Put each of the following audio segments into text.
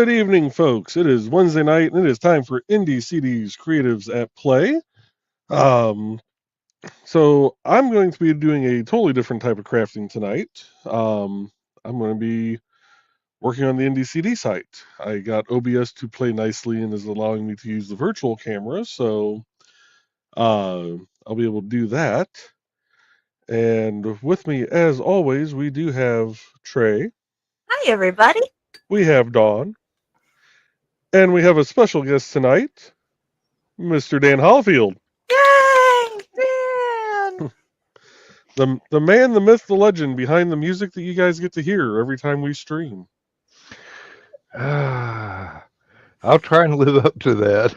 Good evening, folks. It is Wednesday night, and it is time for IndieCD's Creatives at Play. Um, so I'm going to be doing a totally different type of crafting tonight. I'm going to be working on the IndieCD site. I got OBS to play nicely and is allowing me to use the virtual camera, so I'll be able to do that. And with me, as always, we do have Trey. Hi, everybody. We have Dawn. And we have a special guest tonight, Mr. Dan Hollifield. Yay, Dan! The man, the myth, the legend behind the music that you guys get to hear every time we stream. I'll try and live up to that.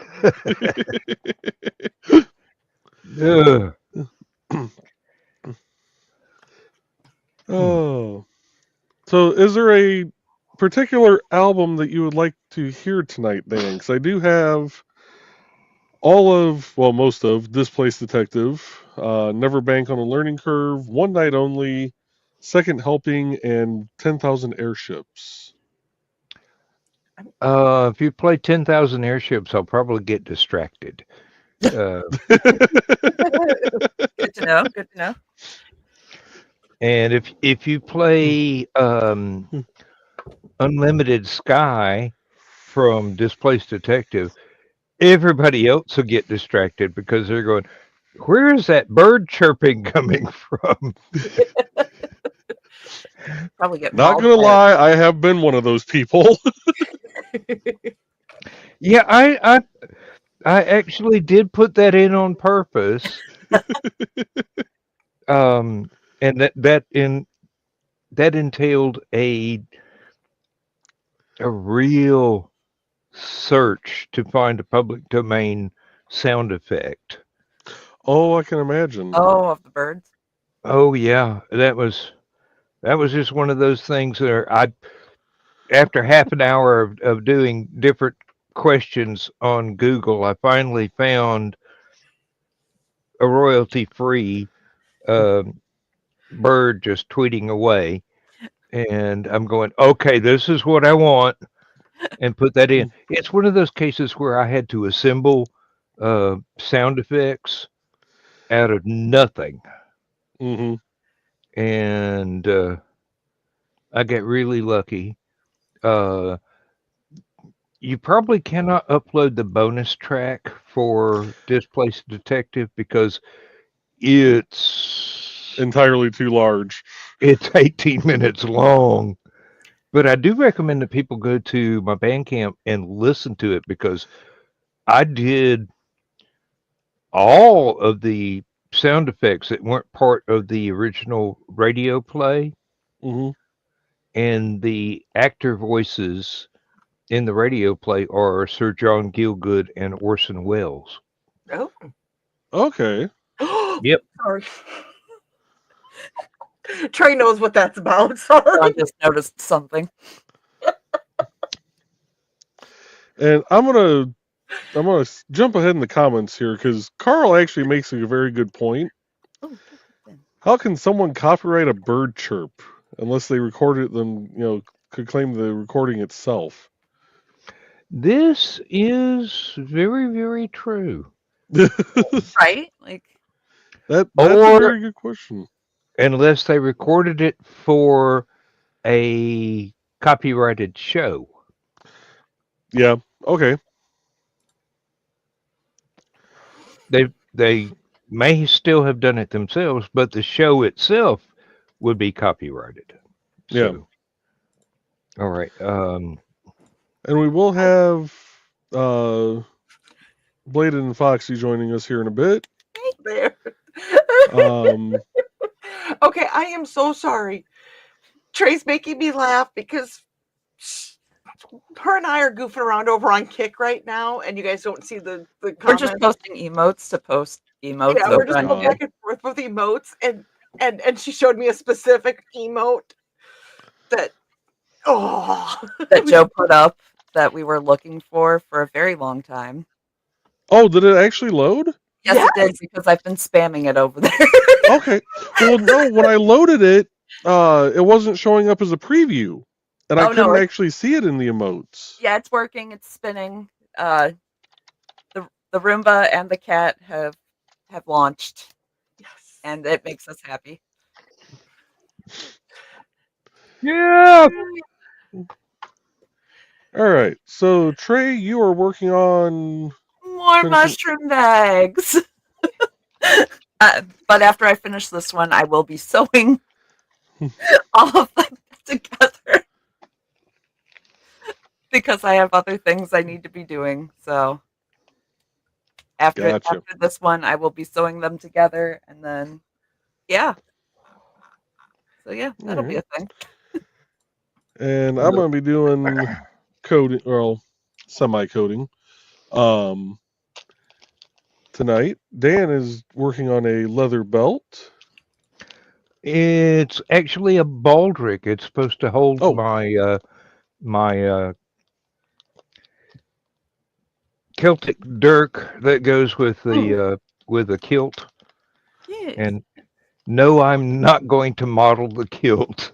Oh. So is there a particular album that you would like to hear tonight, Dan? Because I do have most of Displaced Detective, Never Bank on a Learning Curve, One Night Only, Second Helping, and 10,000 Airships. If you play 10,000 Airships, I'll probably get distracted. Good to know. Good to know. And if you play Unlimited Sky from Displaced Detective, everybody else will get distracted because they're going, where is that bird chirping coming from? Probably get Not gonna lie, I have been one of those people. Yeah, I actually did put that in on purpose. And that entailed a real search to find a public domain sound effect. Oh, I can imagine. Oh, of the birds. Oh yeah, that was just one of those things where after half an hour of doing different questions on Google, I finally found a royalty-free bird just tweeting away, and I'm going, okay, this is what I want, and put that in. It's one of those cases where I had to assemble sound effects out of nothing. Mm-hmm. And I got really lucky. You probably cannot upload the bonus track for Displaced Detective because it's entirely too large. It's 18 minutes long. But I do recommend that people go to my Bandcamp and listen to it because I did all of the sound effects that weren't part of the original radio play. Mm-hmm. And the actor voices in the radio play are Sir John Gielgud and Orson Welles. Oh. Okay. Yep. Sorry. Trey knows what that's about. Sorry. I just noticed something. And I'm gonna jump ahead in the comments here because Carl actually makes a very good point. How can someone copyright a bird chirp unless they recorded them? Could claim the recording itself. This is very, very true. Right? Like that's a very good question. Unless they recorded it for a copyrighted show. Yeah. Okay. They may still have done it themselves, but the show itself would be copyrighted. Yeah. So, all right. And we will have Bladed and Foxy joining us here in a bit. Hey there. Okay, I am so sorry. Trey's making me laugh because her and I are goofing around over on Kick right now, and you guys don't see the comments. We're just posting emotes to post emotes. Yeah, we're just going back and forth with emotes, and she showed me a specific emote that Joe put up that we were looking for a very long time. Oh, did it actually load? Yes, it did, because I've been spamming it over there. Okay. Well, no, when I loaded it, it wasn't showing up as a preview. And I Oh, no, couldn't actually see it in the emotes. Yeah, it's working. It's spinning. The Roomba and the cat have launched, Yes. and it makes us happy. Yeah. All right. So Trey, you are working on More finishing- mushroom bags. But after I finish this one, I will be sewing all of them together because I have other things I need to be doing. So after this one, I will be sewing them together, and then that'll be a thing. And I'm going to be doing coding, well, semi-coding. Tonight, Dan is working on a leather belt. It's actually a baldric. It's supposed to hold my Celtic dirk that goes with the kilt. Yeah. And no, I'm not going to model the kilt.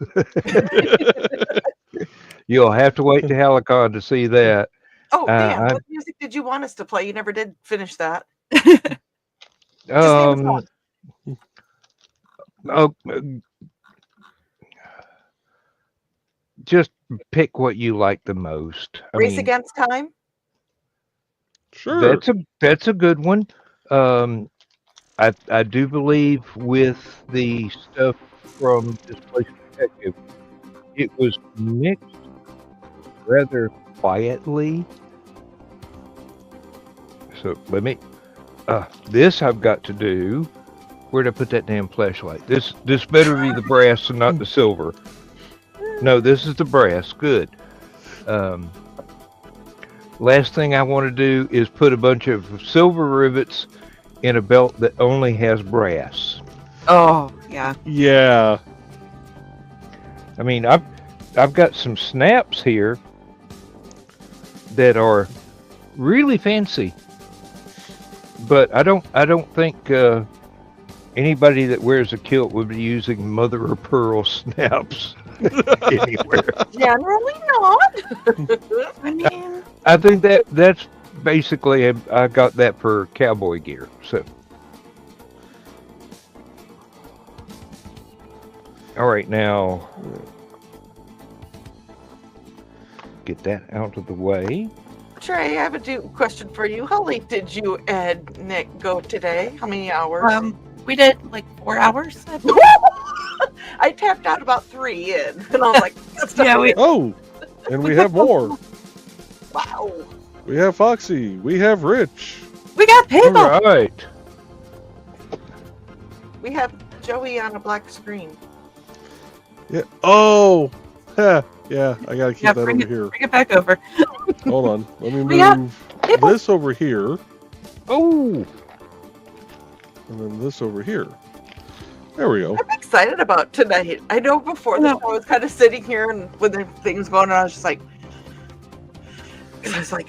You'll have to wait to Helicon to see that. Oh, Dan, what music did you want us to play? You never did finish that. Just pick what you like the most. Race Against Time? Sure. That's a good one. I do believe with the stuff from Displaced Detective, it was mixed rather quietly. So let me. This I've got to do. Where'd I put that damn flashlight? This better be the brass and not the silver. No, this is the brass. Good. Last thing I want to do is put a bunch of silver rivets in a belt that only has brass. Oh, yeah. Yeah. I mean, I've got some snaps here that are really fancy, but I don't think anybody that wears a kilt would be using mother of pearl snaps anywhere. Generally not. I mean, I think that's basically I got that for cowboy gear. So, all right, now get that out of the way. Trey, I have a question for you. How late did you and Nick go today? How many hours? We did like 4 hours. I tapped out about 3 in, and I was like, and we have more. Wow. We have Foxy. We have Rich. We got people. All right. We have Joey on a black screen. Yeah. Oh. Yeah. I gotta keep that over here. Bring it back over. Hold on. Let me move this over here. Oh. And then this over here. There we go. I'm excited about tonight. I know before this, I was kind of sitting here and with the things going on, I was just like,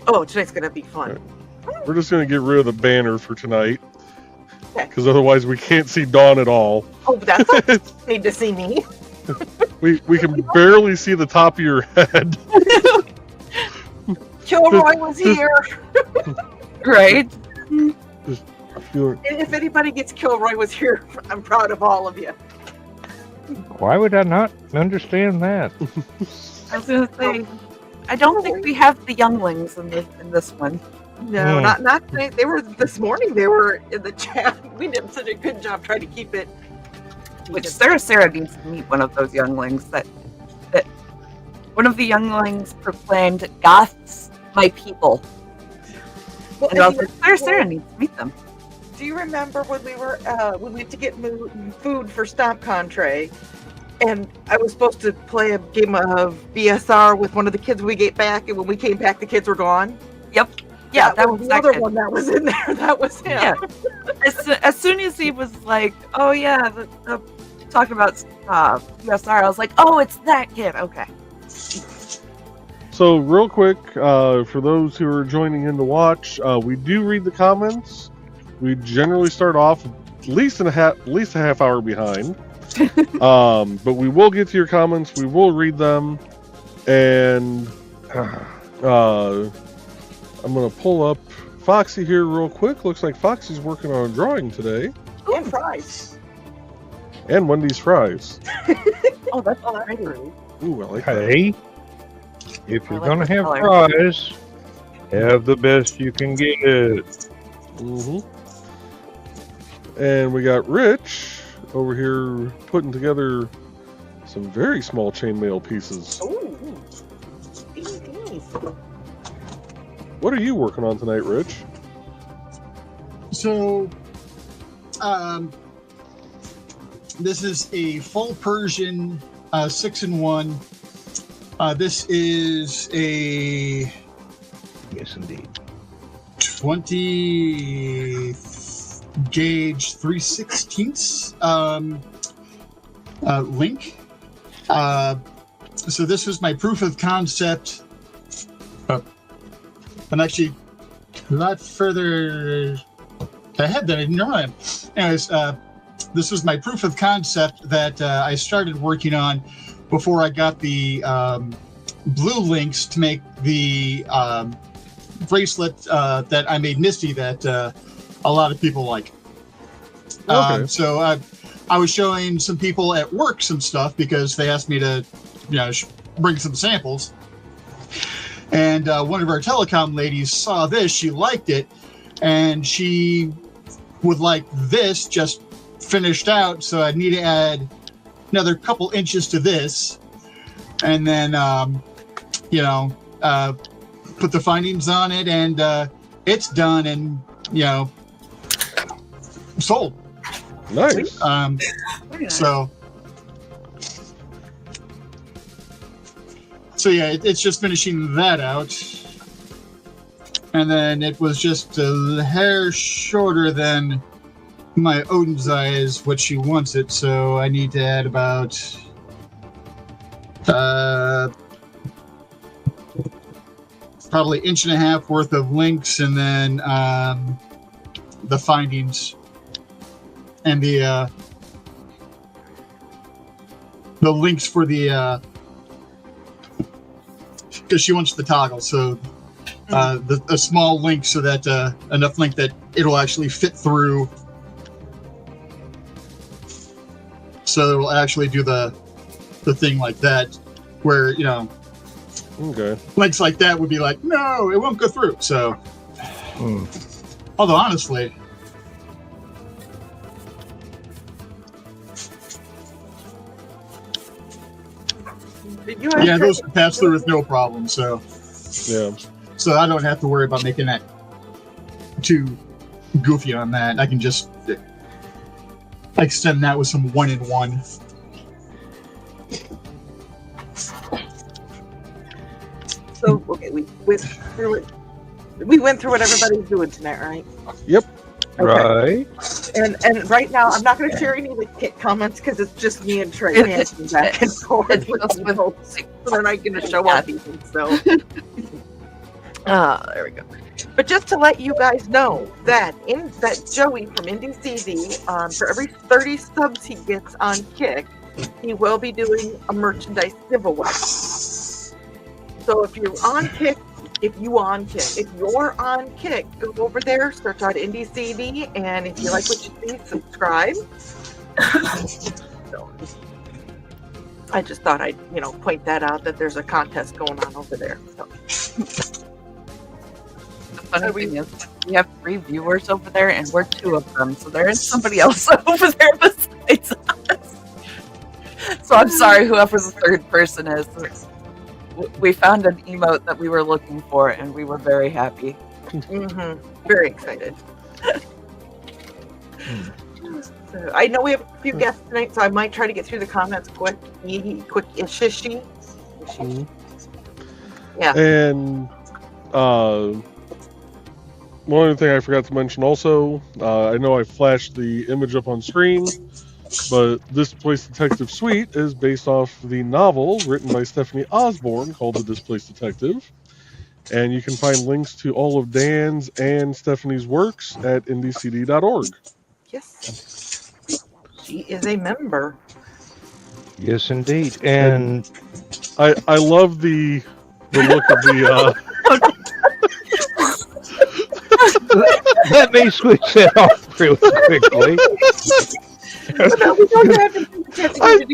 oh, tonight's going to be fun. Right. We're just going to get rid of the banner for tonight. Because otherwise we can't see Dawn at all. Oh, that's okay. Need to see me. We can barely see the top of your head. Kilroy was here. Right. If anybody gets Kilroy was here, I'm proud of all of you. Why would I not understand that? I was gonna say, I don't think we have the younglings in this one. No, not tonight. They were this morning. They were in the chat. We did such a good job trying to keep it. Which Sarah needs to meet one of those younglings. That one of the younglings proclaimed, "Goths, my people." Well, and I was like, Sarah needs to meet them. Do you remember when we went to get food for StompCon, Trey, and I was supposed to play a game of BSR with one of the kids we get back, and when we came back, the kids were gone? Yep. Yeah, that was the other one that was in there. That was him. Yeah. As soon as he was like, "Oh yeah," talking about BSR, I was like, "Oh, it's that kid." Okay. So real quick, for those who are joining in to watch, we do read the comments. We generally start off at least a half hour behind, but we will get to your comments. We will read them, And I'm going to pull up Foxy here real quick. Looks like Foxy's working on a drawing today. And fries. And Wendy's fries. Oh, that's pretty. Ooh, I like that. Hey, if you're like gonna the have color. fries, have the best you can get. Mm-hmm. And we got Rich over here putting together some very small chainmail pieces. Ooh. What are you working on tonight, Rich? So, this is a full Persian 6-in-1. This is a Yes, indeed. 20 gauge 3/16 link. So this was my proof of concept. I'm actually a lot further ahead than I normally am. Anyways, this was my proof of concept that I started working on before I got the blue links to make the bracelet that I made Misty that a lot of people like. Okay. So I was showing some people at work some stuff because they asked me to, bring some samples. And one of our telecom ladies saw this, she liked it, and she would like this just finished out, so I need to add another couple inches to this, and then, put the findings on it, and it's done, and, sold. Nice. Very nice. So yeah, it's just finishing that out. And then it was just a hair shorter than my Odin's eye is what she wants it, so I need to add about probably 1.5 inches worth of links, and then the findings and the links for the because she wants the toggle, so a small link so that enough link that it'll actually fit through, so it'll actually do the thing like that, where Okay. links like that would be like, no, it won't go through. So, although honestly, those can pass through with no problem. So, Yeah. so I don't have to worry about making that too goofy on that. I can just extend that with some 1-in-1. So okay, we went through it. We went through what everybody's doing tonight, right? Yep. Right. And right now, I'm not going to share any of the kit comments because it's just me and Trey dancing back and forth. It's just with So they're not going to show up even. So, there we go. But just to let you guys know that Joey from IndieCD, for every 30 subs he gets on Kick, he will be doing a merchandise giveaway. So if you're on Kick, go over there, search out IndieCD, and if you like what you see, subscribe. So, I just thought I'd, point that out, that there's a contest going on over there. So. The funny thing is, we have 3 viewers over there, and we're 2 of them, so there is somebody else over there besides us. So I'm sorry, whoever the 3rd person is. We found an emote that we were looking for, and we were very happy. Very excited. So I know we have a few guests tonight, so I might try to get through the comments quick-ishy. Yeah. And one other thing I forgot to mention also, I know I flashed the image up on screen, but Displaced Detective Suite is based off the novel written by Stephanie Osborne called The Displaced Detective. And you can find links to all of Dan's and Stephanie's works at IndieCD.org. Yes. She is a member. Yes, indeed. And I love the look of the. Let me switch that off real quickly.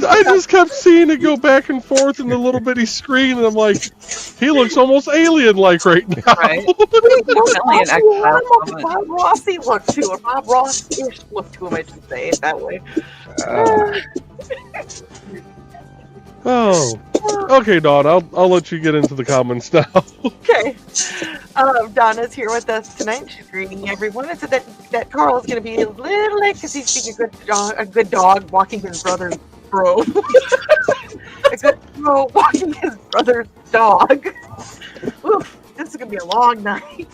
I just kept seeing it go back and forth in the little bitty screen, and I'm like, he looks almost alien-like right now. Right. Definitely an exile moment. Bob Rossi look to him. Bob Ross-ish look to him, I should say it that way. Oh, okay, Dawn. I'll let you get into the comments now. Okay. Donna's here with us tonight. She's greeting everyone. It said that Carl's going to be a little late because he's being a good dog walking his brother's bro. A good bro walking his brother's dog. Oof, this is going to be a long night.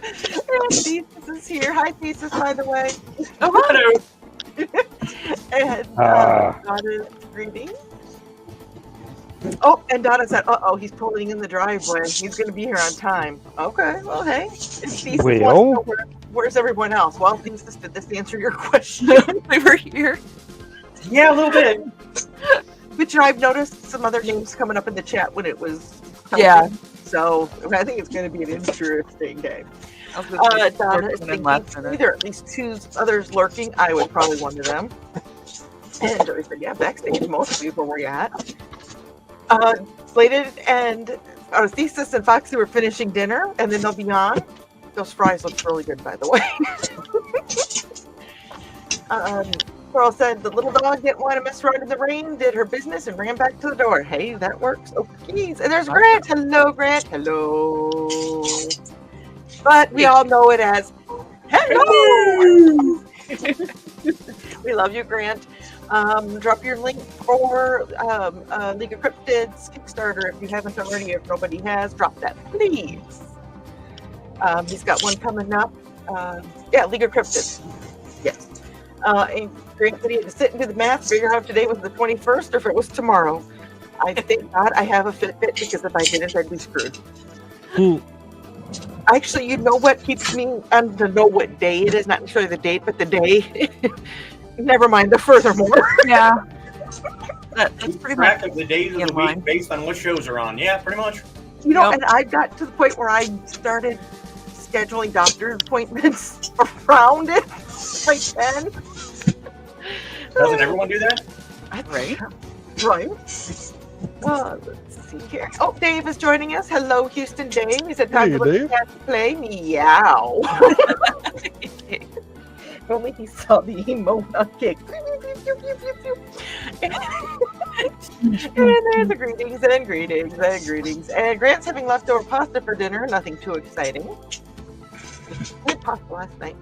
And Thesis is here. Hi, Thesis, by the way. Oh, hello. And Donna's greeting. Oh, and Donna said, he's pulling in the driveway. He's going to be here on time. Okay, well, hey. Thesis wants to know where's everyone else? Well, Thesis, did this answer your question? We were here. Yeah, a little bit. But I've noticed some other names coming up in the chat when it was counting. Yeah. So I think it's going to be an interesting day. Donna is thinking there are at least two others lurking. I was probably one of them. And Joey said, yeah, backstage, most of you were where you at. Slated and Thesis and Foxy were finishing dinner, and then they'll be on. Those fries look really good, by the way. Carl said the little dog didn't want to mess around in the rain, did her business, and ran back to the door. Hey, that works. Oh, geez. And there's Grant. Hello, Grant. Hello. But we all know it as hello. We love you, Grant. Drop your link for League of Cryptids Kickstarter if you haven't already. If nobody has, drop that, please. He's got one coming up. League of Cryptids. Yes. And Grant said he had to sit and do the math, figure out if today was the 21st or if it was tomorrow. I thank God I have a Fitbit because if I didn't, I'd be screwed. Actually, you know what keeps me to know what day it is? Not necessarily the date, but the day. Never mind the furthermore. Yeah. That's pretty much of the days of the week based on what shows are on. Yeah, pretty much. You know, and I got to the point where I started scheduling doctor's appointments around it. Like then. Doesn't everyone do that? Right. Right. Let's see here. Oh, Dave is joining us. Hello, Houston Dave. He said, time to let the cat play. Meow. If only he saw the emote kick. And there's the greetings and greetings and greetings. And Grant's having leftover pasta for dinner. Nothing too exciting. We had pasta last night.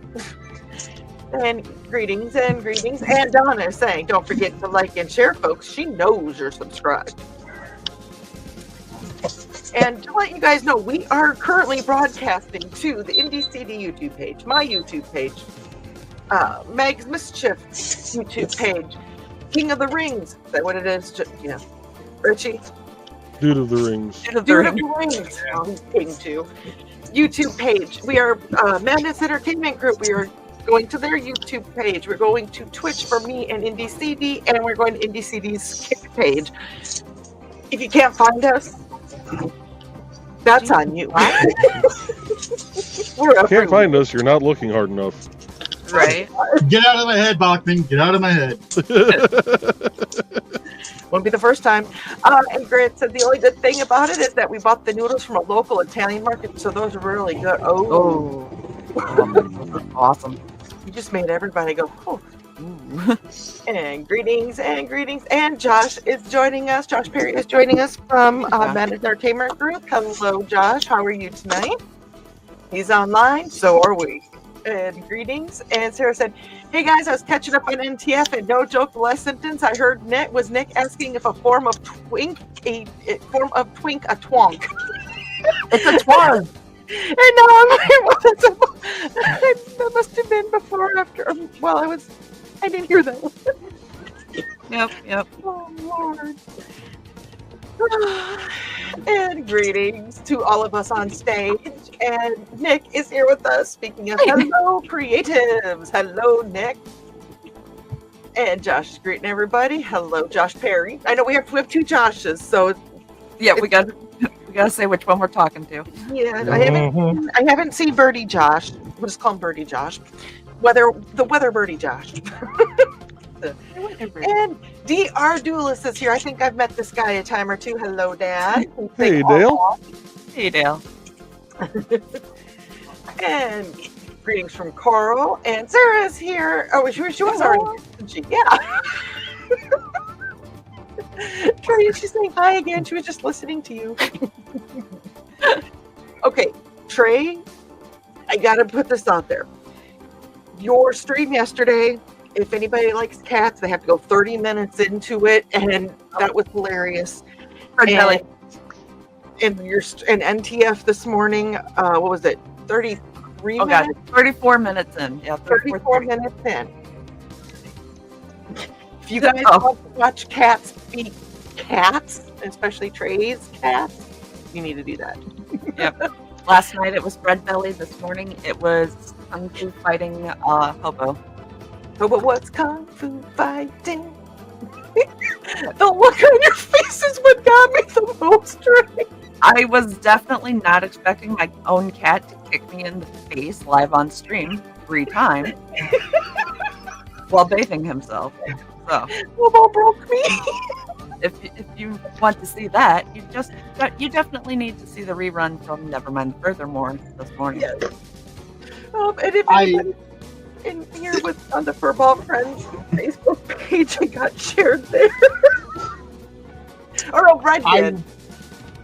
And greetings and greetings. And Donna is saying, don't forget to like and share, folks. She knows you're subscribed. And to let you guys know, we are currently broadcasting to the IndieCD YouTube page, my YouTube page, Meg's Mischief YouTube page, King of the Rings. Is that what it is? Yeah. Richie? Dude of the Rings. Dude of the Rings. Oh, he's king too. YouTube page. We are Madness Entertainment Group. We are going to their YouTube page. We're going to Twitch for me and IndieCD, and we're going to IndieCD's Kick page. If you can't find us, that's on you. Can't find us. You're not looking hard enough. right. Get out of my head, Bachman. Get out of my head. Won't be the first time. And Grant said the only good thing about it is that we bought the noodles from a local Italian market, so those are really good. Awesome. You just made everybody go, oh. And greetings and greetings. And Josh is joining us. Josh Perry is joining us from Madness Entertainment Group. Hello, Josh. How are you tonight? He's online. So are we. And greetings. And Sarah said, hey guys, I was catching up on NTF, and no joke, the last sentence I heard Nick asking if a form of twink a twonk. It's a twonk. And now I'm like, that must have been before or after. Well, I didn't hear that one. Yep. Oh, Lord. And greetings to all of us on stage. And Nick is here with us. Speaking of hello, creatives. Hello, Nick. And Josh is greeting everybody. Hello, Josh Perry. I know we have two Joshes, so Yeah, we got to say which one we're talking to. yeah. Mhm. I haven't seen Birdie Josh. We'll just call him Birdie Josh. The weather Birdie Josh. And DR Duelist is here. I think I've met this guy a time or two. Hello, Dad. Hey, Dale. Hey, Dale. And greetings from Coral. And Sarah's here. Oh, she was already here, wasn't she? Yeah. Trey, she's saying hi again. She was just listening to you. Okay, Trey, I gotta put this out there. Your stream yesterday, if anybody likes cats, they have to go 30 minutes into it, and that was hilarious. Fred Belly. And NTF this morning, what was it? 33 Oh, God. minutes? 34 minutes in. Yeah, 34 minutes in. If you guys want to watch cats beat cats, especially Trey's cats, you need to do that. Yep. Last night it was Fred Belly. This morning it was Kung Fu fighting Hobo. But what's Kung Fu fighting? The look on your face is what got me the most, Trey. I was definitely not expecting my own cat to kick me in the face live on stream 3 times while bathing himself. So, Hobo broke me. if you want to see that, you definitely need to see the rerun from Nevermind Furthermore this morning. Yes. And if anybody in here was on the Furball Friends Facebook page, it got shared there. Or Red did.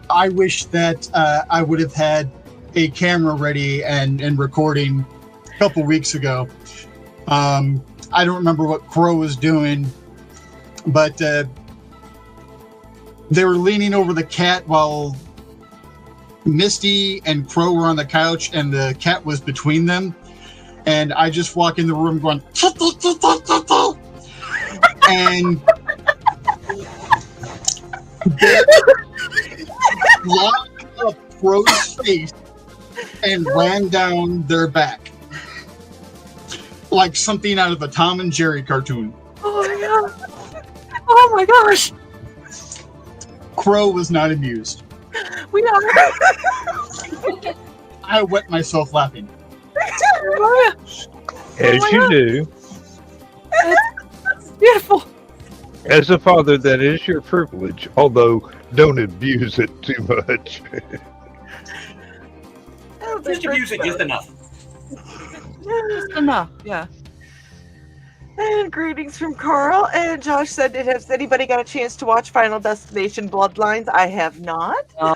I wish that I would have had a camera ready and recording a couple weeks ago. I don't remember what Crow was doing, but they were leaning over the cat while Misty and Crow were on the couch, and the cat was between them. And I just walk in the room going, and locked up Crow's face and ran down their back like something out of a Tom and Jerry cartoon. Oh my god! Oh my gosh! Crow was not amused. We are. I wet myself laughing. As you do. That's beautiful. As a father, that is your privilege, although don't abuse it too much. Just abuse it just enough. Just enough, yeah. And greetings from Carl. And Josh said, has anybody got a chance to watch Final Destination Bloodlines? I have not. I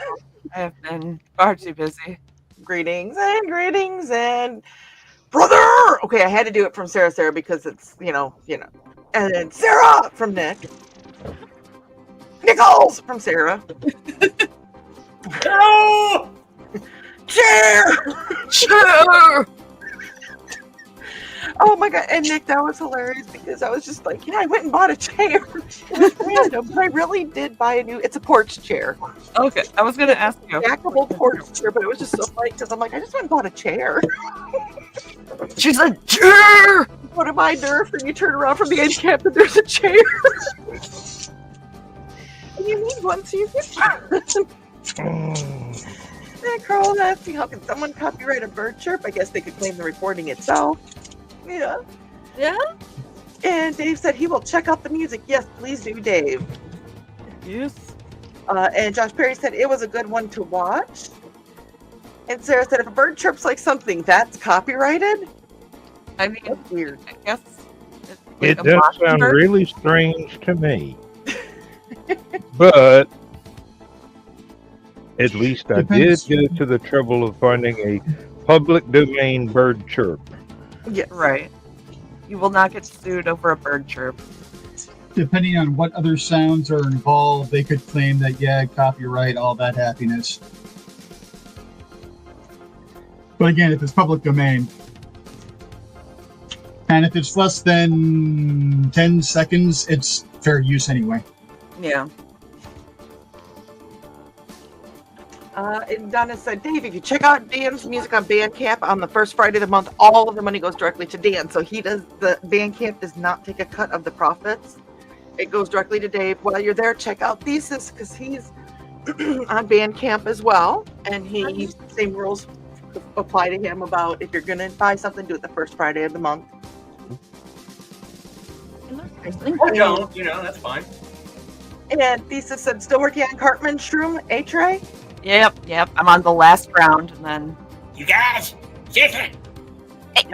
have been far too busy. Greetings and brother. Okay, I had to do it from Sarah because it's you know. And then Sarah from Nick. Nichols from Sarah. No! Chair. Oh my god! And Nick, that was hilarious because I was just like, I went and bought a chair. It was random, but I really did buy a new. It's a porch chair. Okay, I was gonna ask you. Stackable porch chair, but it was just so funny because I'm like, I just went and bought a chair. She said, chair! What am I, nerf? And you turn around from the end cap and there's a chair. And you need one, so you get one. And Carl asking, how can someone copyright a bird chirp? I guess they could claim the recording itself. Yeah. Yeah? And Dave said he will check out the music. Yes, please do, Dave. Yes. And Josh Perry said it was a good one to watch. And Sarah said if a bird chirps like something, that's copyrighted? I mean, That's weird. I guess it's It like a does sound mockingbird. really strange to me. But at least I did go to the trouble of finding a public domain bird chirp. Yeah. Right. You will not get sued over a bird chirp. Depending on what other sounds are involved, they could claim that, copyright, all that happiness. But again, if it's public domain, and if it's less than 10 seconds, it's fair use anyway. Yeah. And Donna said, Dave, if you check out Dan's music on Bandcamp on the first Friday of the month, all of the money goes directly to Dan. So the Bandcamp does not take a cut of the profits. It goes directly to Dave. While you're there, check out Thesis because he's on Bandcamp as well. And the same rules apply to him about if you're going to buy something, do it the first Friday of the month. Or don't, that's fine. And Thesis said, still working on Cartman Shroom, A-Tray? Yep. I'm on the last round, and then You guys, listen. See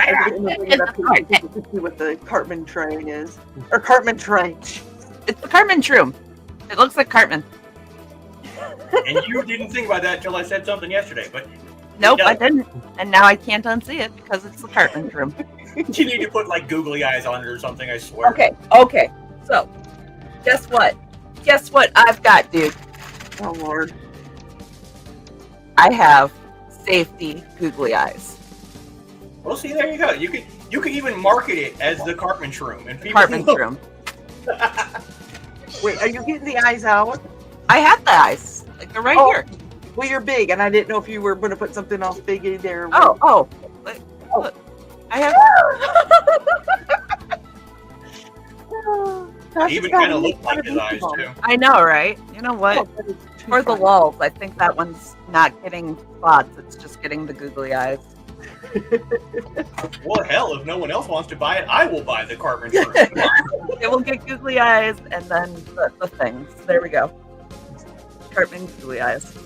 what the Cartman tray is. Or Cartman tray. it's the Cartman Shroom. It looks like Cartman. And you didn't think about that until I said something yesterday, but Nope, I didn't. And now I can't unsee it because it's the Cartman Shroom. you need to put like googly eyes on it or something, I swear. Okay. So, guess what? Guess what I've got, dude? Oh, Lord. I have safety googly eyes. Well, see, there you go. You could even market it as the Cartman Shroom, and people Cartman will- Shroom. Wait, are you getting the eyes out? I have the eyes. Like they're right here. Well, you're big, and I didn't know if you were going to put something else big in there. Oh. Look. I have. He even kind of looked like his eyes too. I know, right? You know what? For the lulz, I think that one's not getting spots. It's just getting the googly eyes. Well, hell, if no one else wants to buy it, I will buy the Cartman Shroom. It will get googly eyes and then the things. There we go. Cartman googly eyes.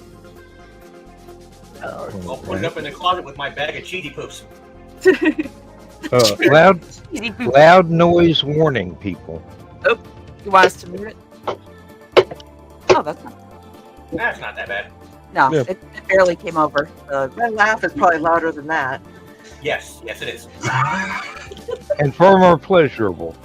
I'll put it up in the closet with my bag of cheesy poops. Loud noise warning, people. You want us to mute it? Oh, that's not. That's not that bad. No, Yeah. it barely came over. My laugh is probably louder than that. Yes, it is. And far more pleasurable.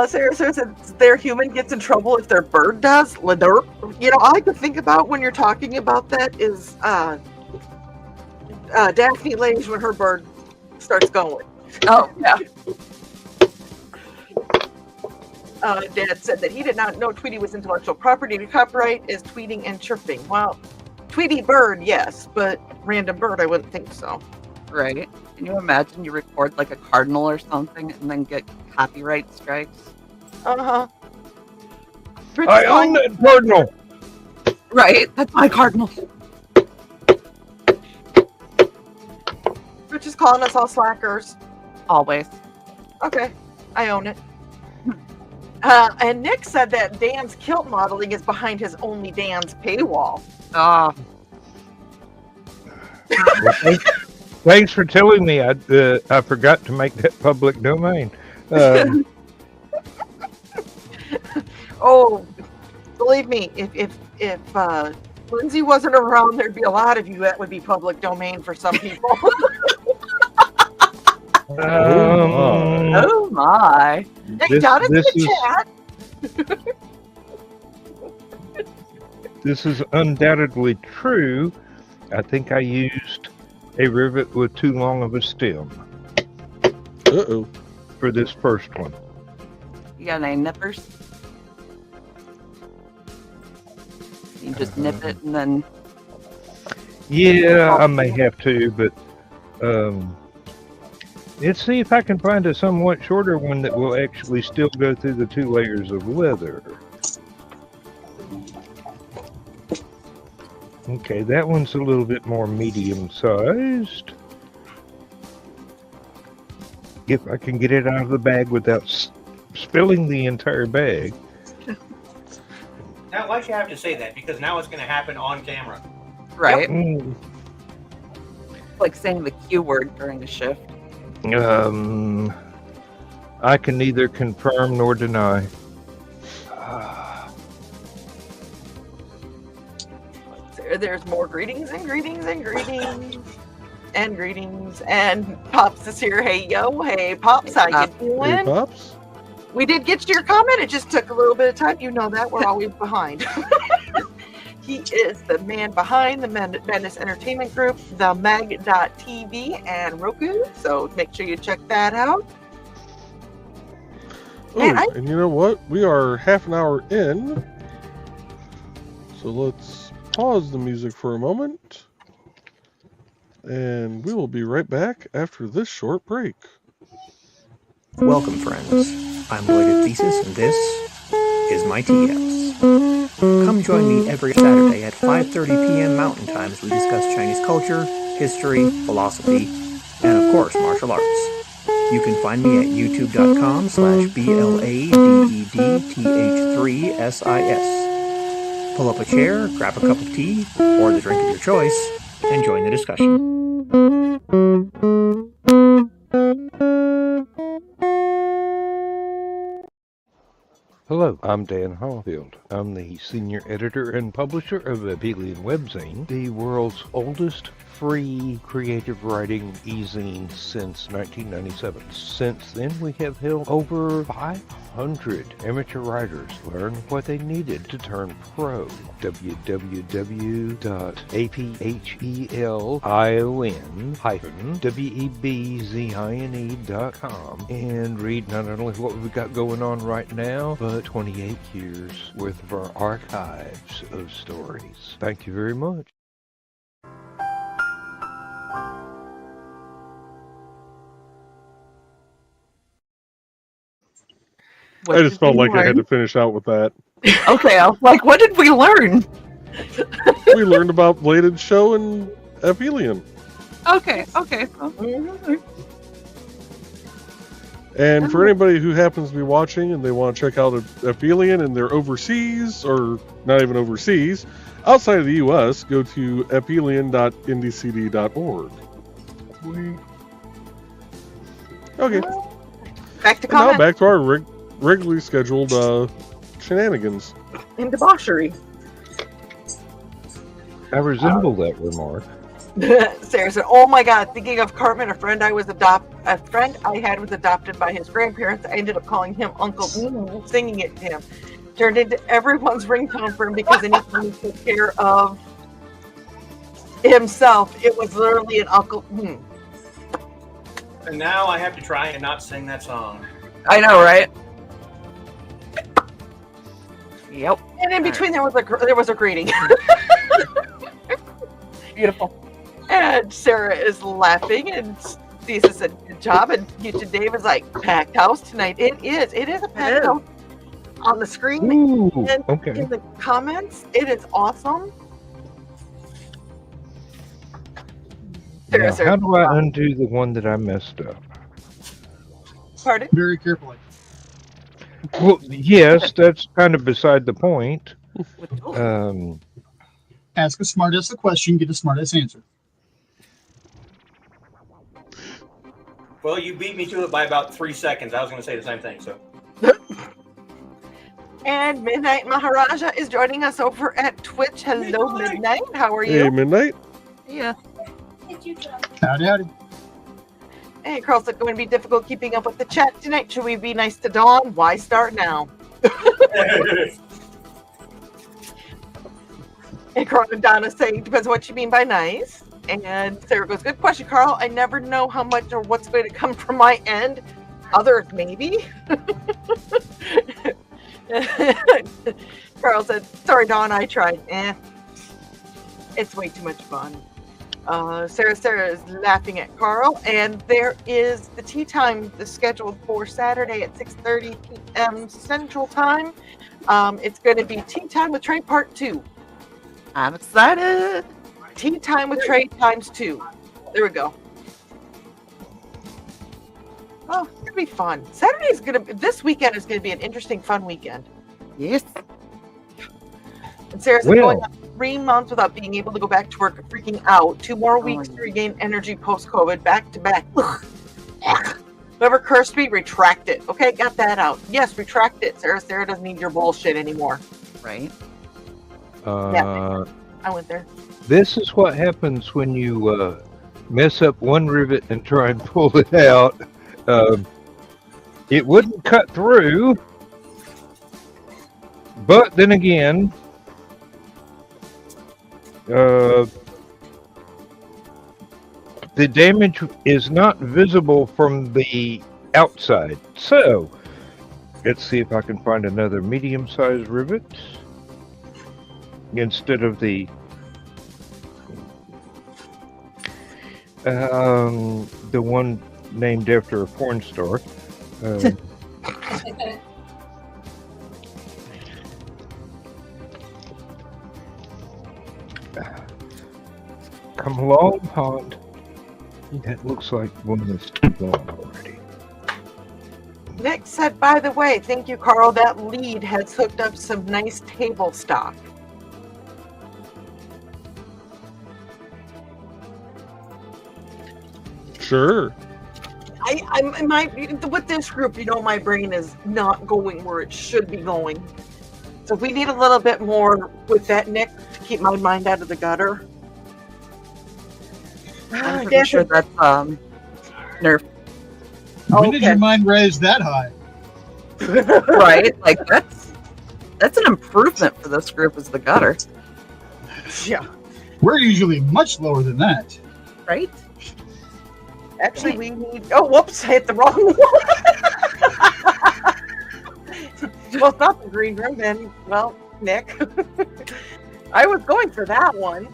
Sarah said their human gets in trouble if their bird does. Ladurp. All I could think about when you're talking about that is Daphne Lange when her bird starts going. Oh, yeah. Dad said that he did not know Tweety was intellectual property. The copyright is tweeting and chirping. Well, Tweety bird, yes, but random bird, I wouldn't think so. Right. Can you imagine you record like a cardinal or something and then get copyright strikes? Uh-huh. I own that cardinal. Right. That's my cardinal. Rich is calling us all slackers. Always. Okay, I own it. And Nick said that Dan's kilt modeling is behind his Only Dan's paywall. Ah. Well, thanks for telling me. I forgot to make that public domain. Oh, believe me, if Lindsay wasn't around, there'd be a lot of you that would be public domain for some people. Oh my. Hey, got it in the chat. This is undoubtedly true. I think I used a rivet with too long of a stem for this first one. You got any nippers? You just nip it and then. Yeah, I may have to, but let's see if I can find a somewhat shorter one that will actually still go through the 2 layers of leather. Okay, that one's a little bit more medium-sized. If I can get it out of the bag without spilling the entire bag. Now, why'd you have to say that? Because now it's going to happen on camera. Right. Mm. Like saying the Q word during a shift. I can neither confirm nor deny. There's more greetings and greetings and greetings and greetings. And Pops is here. Hey, yo. Hey, Pops. How you doing? Hey, Pops. We did get to your comment. It just took a little bit of time. You know that. We're always behind. He is the man behind the Madness Entertainment Group, the Mag.TV, and Roku. So make sure you check that out. Oh, and you know what? We are half an hour in. So let's pause the music for a moment. And we will be right back after this short break. Welcome, friends. I'm Lloyd at Thesis, and this is my tea house. Come join me every Saturday at 5:30 p.m. Mountain Time as we discuss Chinese culture, history, philosophy, and of course, martial arts. You can find me at youtube.com/BLADEDTH3SIS. Pull up a chair, grab a cup of tea, or the drink of your choice, and join the discussion. Hello, I'm Dan Hollifield. I'm the senior editor and publisher of Abelian Webzine, the world's oldest free creative writing e-zine since 1997. Since then, we have helped over 500 amateur writers learn what they needed to turn pro. www.aphelion-webzine.com and read not only what we've got going on right now, but 28 years worth of our archives of stories. Thank you very much. What I just did felt we like I had learn? to finish out with that. Okay, I was like, what did we learn? We learned about Bladed Show and Aphelion. Okay. And for anybody who happens to be watching and they want to check out Aphelion and they're overseas, or not even overseas, outside of the U.S., go to aphelion.indiecd.org. Okay, Back to and now comment back to our regularly scheduled shenanigans. and debauchery. I resemble that remark. Sarah said, "Oh my God! Thinking of Cartman, a friend I had was adopted by his grandparents. I ended up calling him Uncle Bean, singing it to him. Turned into everyone's ringtone for him because anytime he took care of himself, it was literally an Uncle." And now I have to try and not sing that song. I know, right? Yep. And in between there was a greeting. Beautiful. And Sarah is laughing, and Lisa said, "Good job." And Houston Dave is like, "Packed house tonight." It is a packed house on the screen. Ooh, And okay. in the comments, it is awesome. Now, how do I undo the one that I messed up? Pardon? Very carefully. Well, yes, that's kind of beside the point. Ask a smartass a question, get a smartass answer. Well, you beat me to it by about 3 seconds. I was going to say the same thing. So, And Midnight Maharaja is joining us over at Twitch. Hello, Midnight. How are Hey, you? Midnight. Yeah. Howdy. Hey, Carl said, "Going to be difficult keeping up with the chat tonight. Should we be nice to Dawn? Why start now?" And Carl and Donna saying, "Depends on what you mean by nice." And Sarah goes, "Good question, Carl. I never know how much or what's going to come from my end. Others, maybe." Carl said, "Sorry, Dawn, I tried. It's way too much fun." Sarah is laughing at Carl, and there is the tea time scheduled for Saturday at 6:30 p.m. Central Time. It's going to be Tea Time with Trey Part 2. I'm excited. Tea Time with Trey times 2. There we go. Oh, it's gonna be fun. This weekend is gonna be an interesting, fun weekend. Yes. And Sarah's Well. going on 3 months without being able to go back to work, freaking out. 2 more weeks to regain energy post-COVID, back to back. Ugh. Whoever cursed me, retract it. Okay, got that out. Yes, retract it. Sarah doesn't need your bullshit anymore. Right. I went there. This is what happens when you mess up one rivet and try and pull it out. It wouldn't cut through, but then again, the damage is not visible from the outside. So, let's see if I can find another medium-sized rivet. instead of the one named after a porn star. Come along, pond. That looks like one that's gone already. Nick said, by the way, thank you, Carl. That lead has hooked up some nice table stock. Sure. With this group, my brain is not going where it should be going. So we need a little bit more with that, Nick, to keep my mind out of the gutter. I'm pretty sure that's Nerf. When did your mind rise that high? Right? Like that's an improvement for this group is the gutter. Yeah. We're usually much lower than that. Right? Actually, we need... Oh, whoops, I hit the wrong one. Well, it's not the green room then. Well, Nick. I was going for that one.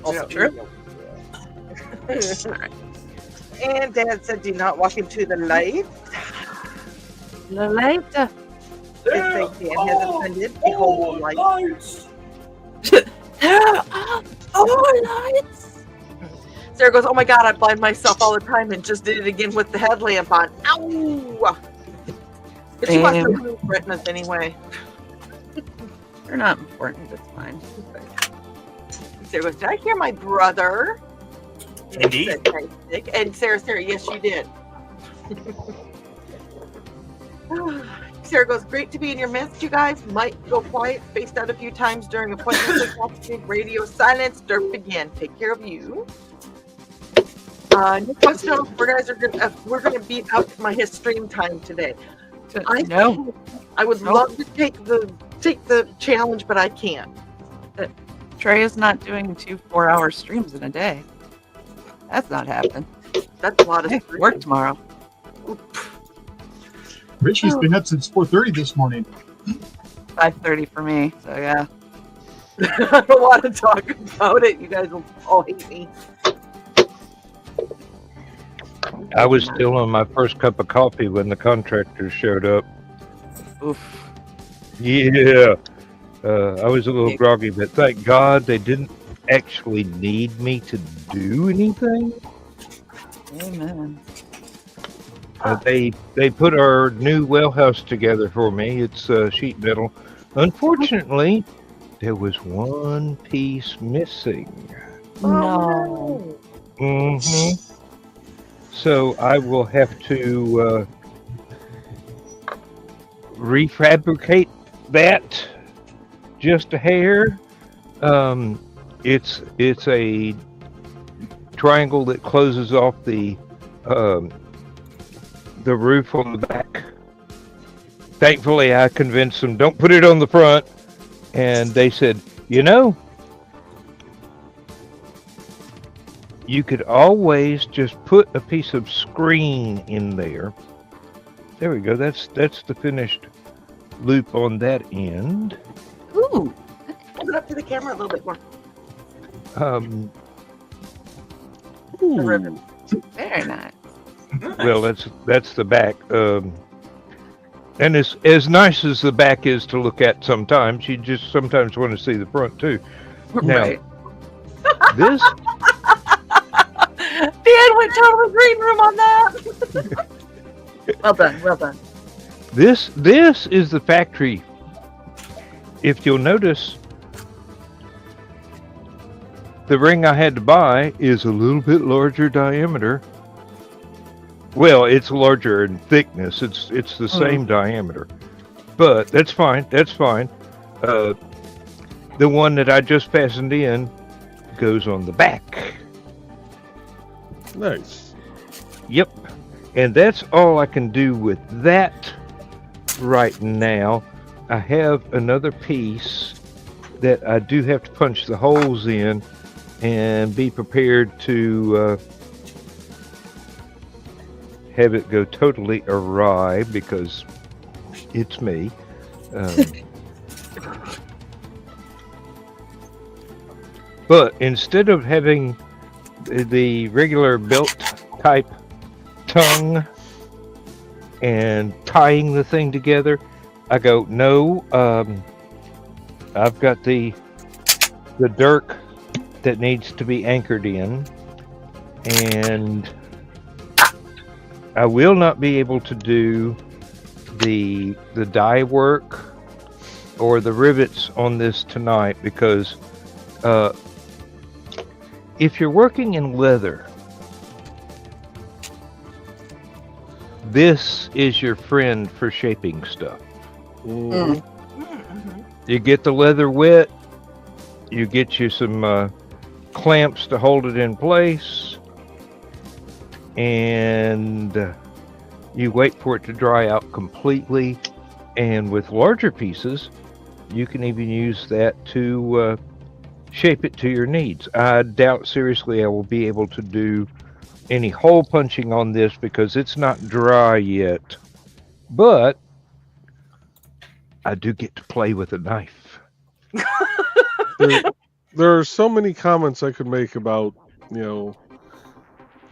Also true. And Dad said, do not walk into the light. The light. If Dan has offended, behold the light. Lights. There are all lights. Sarah goes, oh my God, I blind myself all the time and just did it again with the headlamp on. Ow! But she wants to threaten us anyway. They're not important. It's fine. Sarah goes, did I hear my brother? Indeed. And Sarah, yes, you did. Sarah goes, great to be in your midst, you guys. Might go quiet, spaced out a few times during appointments. Radio silence, derp again. Take care of you. Nick wants to know if we're gonna beat up his stream time today. No. I would love to take the challenge, but I can't. Trey is not doing 2 4-hour streams in a day. That's not happening. That's a lot of work tomorrow. Richie's been up since 4:30 this morning. 5:30 for me. So yeah. I don't want to talk about it. You guys will all hate me. I was still on my first cup of coffee when the contractors showed up. Oof. Yeah. I was a little groggy, but thank God they didn't actually need me to do anything. Amen. They put our new well house together for me. It's sheet metal. Unfortunately, there was one piece missing. No. Mm-hmm. So I will have to refabricate that just a hair. It's a triangle that closes off the roof on the back. Thankfully, I convinced them, don't put it on the front. And they said, you could always just put a piece of screen in there. There we go. That's the finished loop on that end. Ooh. Hold it up to the camera a little bit more. Ooh. Very nice. Well, that's the back. And as nice as the back is to look at sometimes, you just sometimes want to see the front too. Now, Right. this Dan went total green room on that. Well done. Well done. this is the factory. If you'll notice, the ring I had to buy is a little bit larger diameter. Well, it's larger in thickness. It's the same diameter, but that's fine. That's fine. The one that I just fastened in goes on the back. Nice. Yep, and that's all I can do with that right now. I have another piece that I do have to punch the holes in and be prepared to have it go totally awry because it's me. But instead of having the regular belt type tongue and tying the thing together, I go, no, I've got the dirk that needs to be anchored in, and I will not be able to do the die work or the rivets on this tonight because if you're working in leather, this is your friend for shaping stuff. Mhm. You get the leather wet, you get you some clamps to hold it in place, and you wait for it to dry out completely. And with larger pieces, you can even use that to shape it to your needs. I doubt seriously I will be able to do any hole punching on this because it's not dry yet, but I do get to play with a knife. There are so many comments I could make about,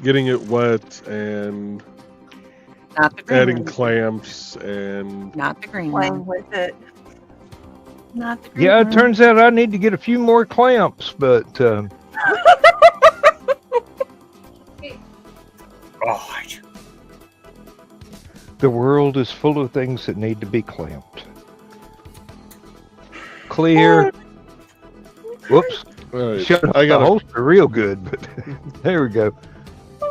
getting it wet and Not the green adding one. clamps and Not the green Playing one. with it. Not the green Yeah, it one. turns out I need to get a few more clamps, but Oh, the world is full of things that need to be clamped. Clear. Whoops. all right, Shut up I the got holster real good, but there we go.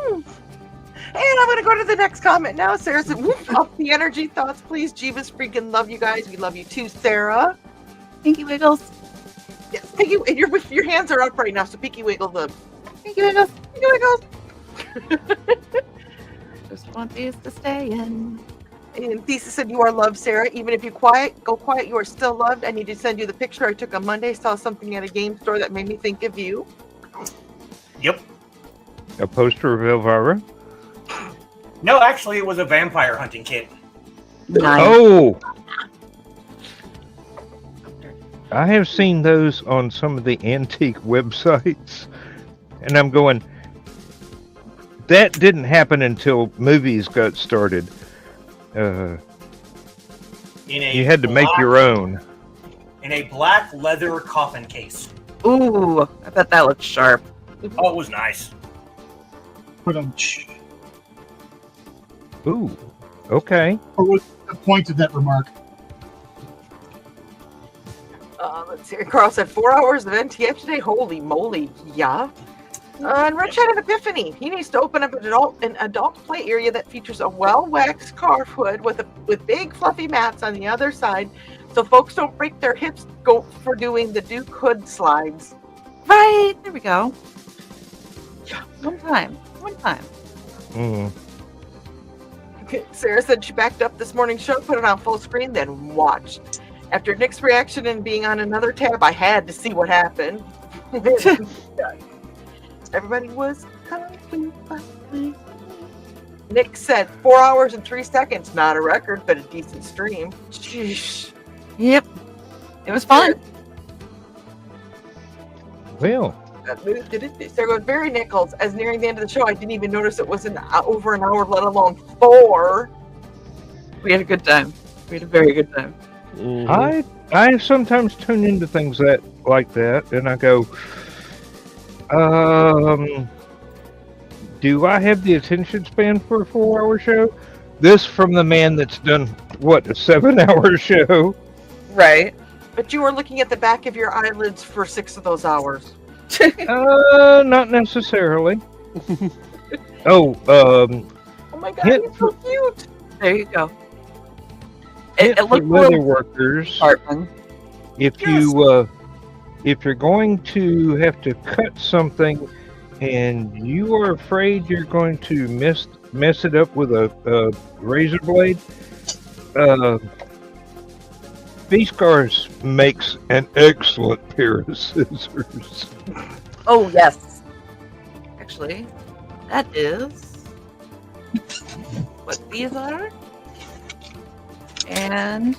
And I'm going to go to the next comment now. Sarah said, woof, up the energy thoughts, please. Jeebus freaking love you guys. We love you too, Sarah. Pinky Wiggles. Yes, Pinky, and your hands are up right now, so Pinky wiggle them. Pinky Wiggles. Pinky wiggles. Just want these to stay in. And Thesis said, you are loved, Sarah. Even if you go quiet, you are still loved. I need to send you the picture I took on Monday. Saw something at a game store that made me think of you. yep. A poster of Elvira. No, actually, it was a vampire hunting kit. Nice. Oh! I have seen those on some of the antique websites, and I'm going, that didn't happen until movies got started. In a You had to make your own. in a black leather coffin case. Ooh, I bet that looks sharp. Oh, it was nice. Put on. Ooh, okay. Or what's the point of that remark? Let's see. Carl said 4 hours of NTF today. Holy moly, yeah. And Rich had an epiphany. He needs to open up an adult play area that features a well-waxed carved hood with big fluffy mats on the other side, so folks don't break their hips for doing the Duke hood slides. Right, there we go. One time. Mm. Sarah said she backed up this morning's show, put it on full screen, then watched. After Nick's reaction and being on another tab, I had to see what happened. Everybody was happy. Nick said 4 hours and 3 seconds. Not a record, but a decent stream. Sheesh. Yep. It was fun. Well, There goes Barry Nichols. As nearing the end of the show, I didn't even notice it was over an hour, let alone 4. We had a good time. We had a very good time. Mhm. I sometimes tune into things like that, and I go, do I have the attention span for a 4-hour show? This from the man that's done, what, a 7-hour show? Right. But you were looking at the back of your eyelids for 6 of those hours. Not necessarily. Oh my god, Hint you're so cute. There you go. Hint It for looked leather real workers. Hartman. If you're going to have to cut something and you are afraid you're going to mess it up with a razor blade, V-Scars makes an excellent pair of scissors. Oh, yes. Actually, that is what these are. And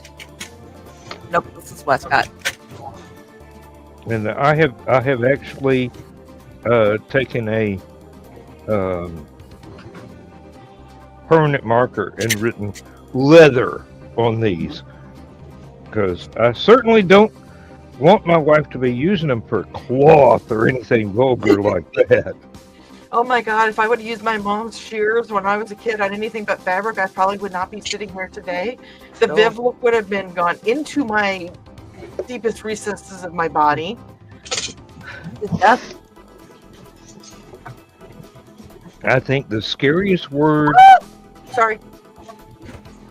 nope, this is Westcott. And I have actually taken a permanent marker and written leather on these, because I certainly don't want my wife to be using them for cloth or anything vulgar like that. Oh my God, if I would have used my mom's shears when I was a kid on anything but fabric, I probably would not be sitting here today. The Viv look would have been gone into my deepest recesses of my body. Yes. I think the scariest word Sorry.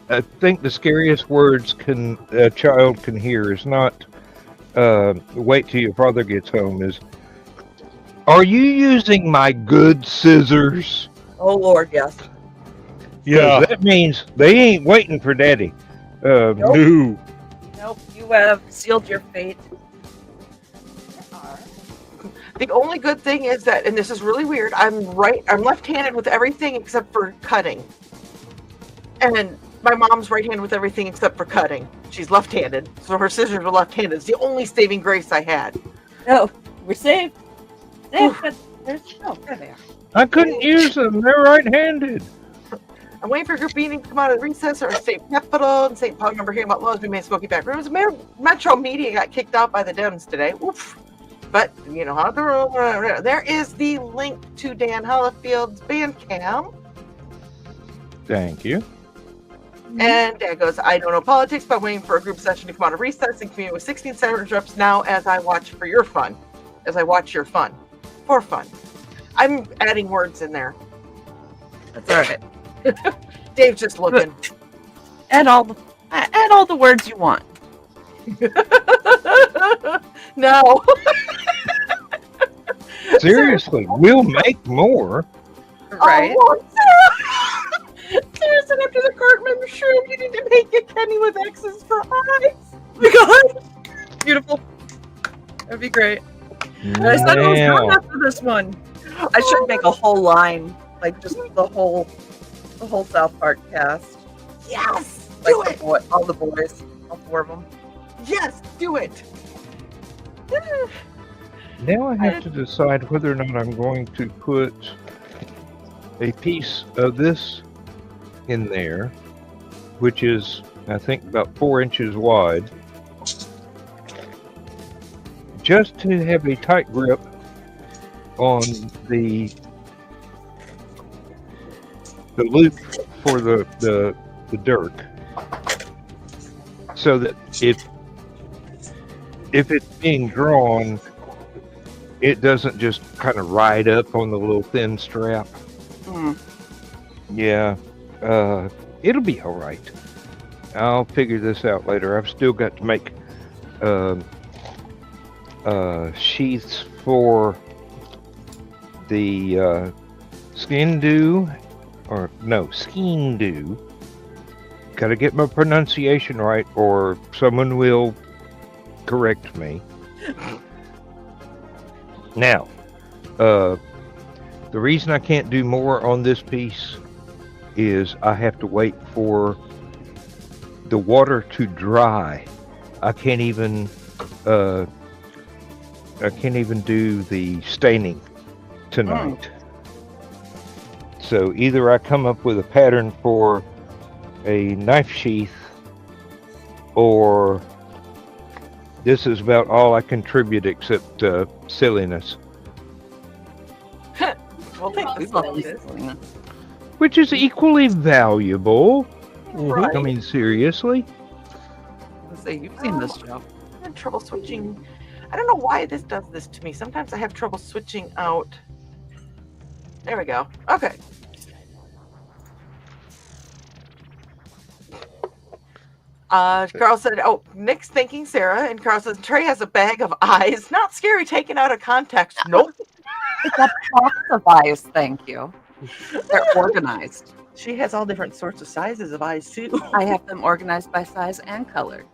I think the scariest words a child can hear is not wait till your father gets home, is, are you using my good scissors? Oh Lord, yes. 'Cause Yeah. that means they ain't waiting for daddy. No. Nope, you have sealed your fate. The only good thing is that, and this is really weird, I'm left-handed with everything except for cutting. And my mom's right-handed with everything except for cutting. She's left-handed, so her scissors were left-handed. It's the only saving grace I had. No, we're saved. Saved, but there's there they are. I couldn't use them. They're right-handed. I'm waiting for group meeting to come out of recess or state capital and St. Paul. Remember hearing about laws we made Smoky Back Rooms. Metro Media got kicked out by the Dems today. Oof. But you know how the room. There is the link to Dan Hollifield's Bandcamp. Thank you. And Dad goes, I don't know politics, but I'm waiting for a group session to come out of recess and commune with 16 senators reps now as I watch for your fun. As I watch your fun. For fun. I'm adding words in there. That's all right. Dave's just looking. Add all the words you want. No. Seriously, we'll make more. Right. Oh, Sarah said after the Cartman mushroom, you need to make it Kenny with X's for eyes. Oh my God. Beautiful. That'd be great. And I said it was Now, good after this one. I should make a whole line, like just the whole South Park cast. Yes, Like do it. all the boys, all 4 of them. Yes, do it. now I have to decide whether or not I'm going to put a piece of this in there, which is, I think, about 4 inches wide, just to have a tight grip on the loop for the dirk, so that if it's being drawn, it doesn't just kind of ride up on the little thin strap. Yeah, it'll be all right. I'll figure this out later. I've still got to make sheaths for the skin do, or no, skein do. Gotta get my pronunciation right, or someone will correct me. Now, the reason I can't do more on this piece is I have to wait for the water to dry. I can't even do the staining tonight. So either I come up with a pattern for a knife sheath, or this is about all I contribute except silliness. Well, thank We you. love this. Which is equally valuable. Right. I mean, seriously. Let's say you've seen this show. I had trouble switching. I don't know why this does this to me. Sometimes I have trouble switching out. There we go. Okay. Carl said, oh, Nick's thanking Sarah. And Carl says, Trey has a bag of eyes. Not scary, taken out of context. Nope. It's a box of eyes, thank you. They're organized. She has all different sorts of sizes of eyes, too. I have them organized by size and color.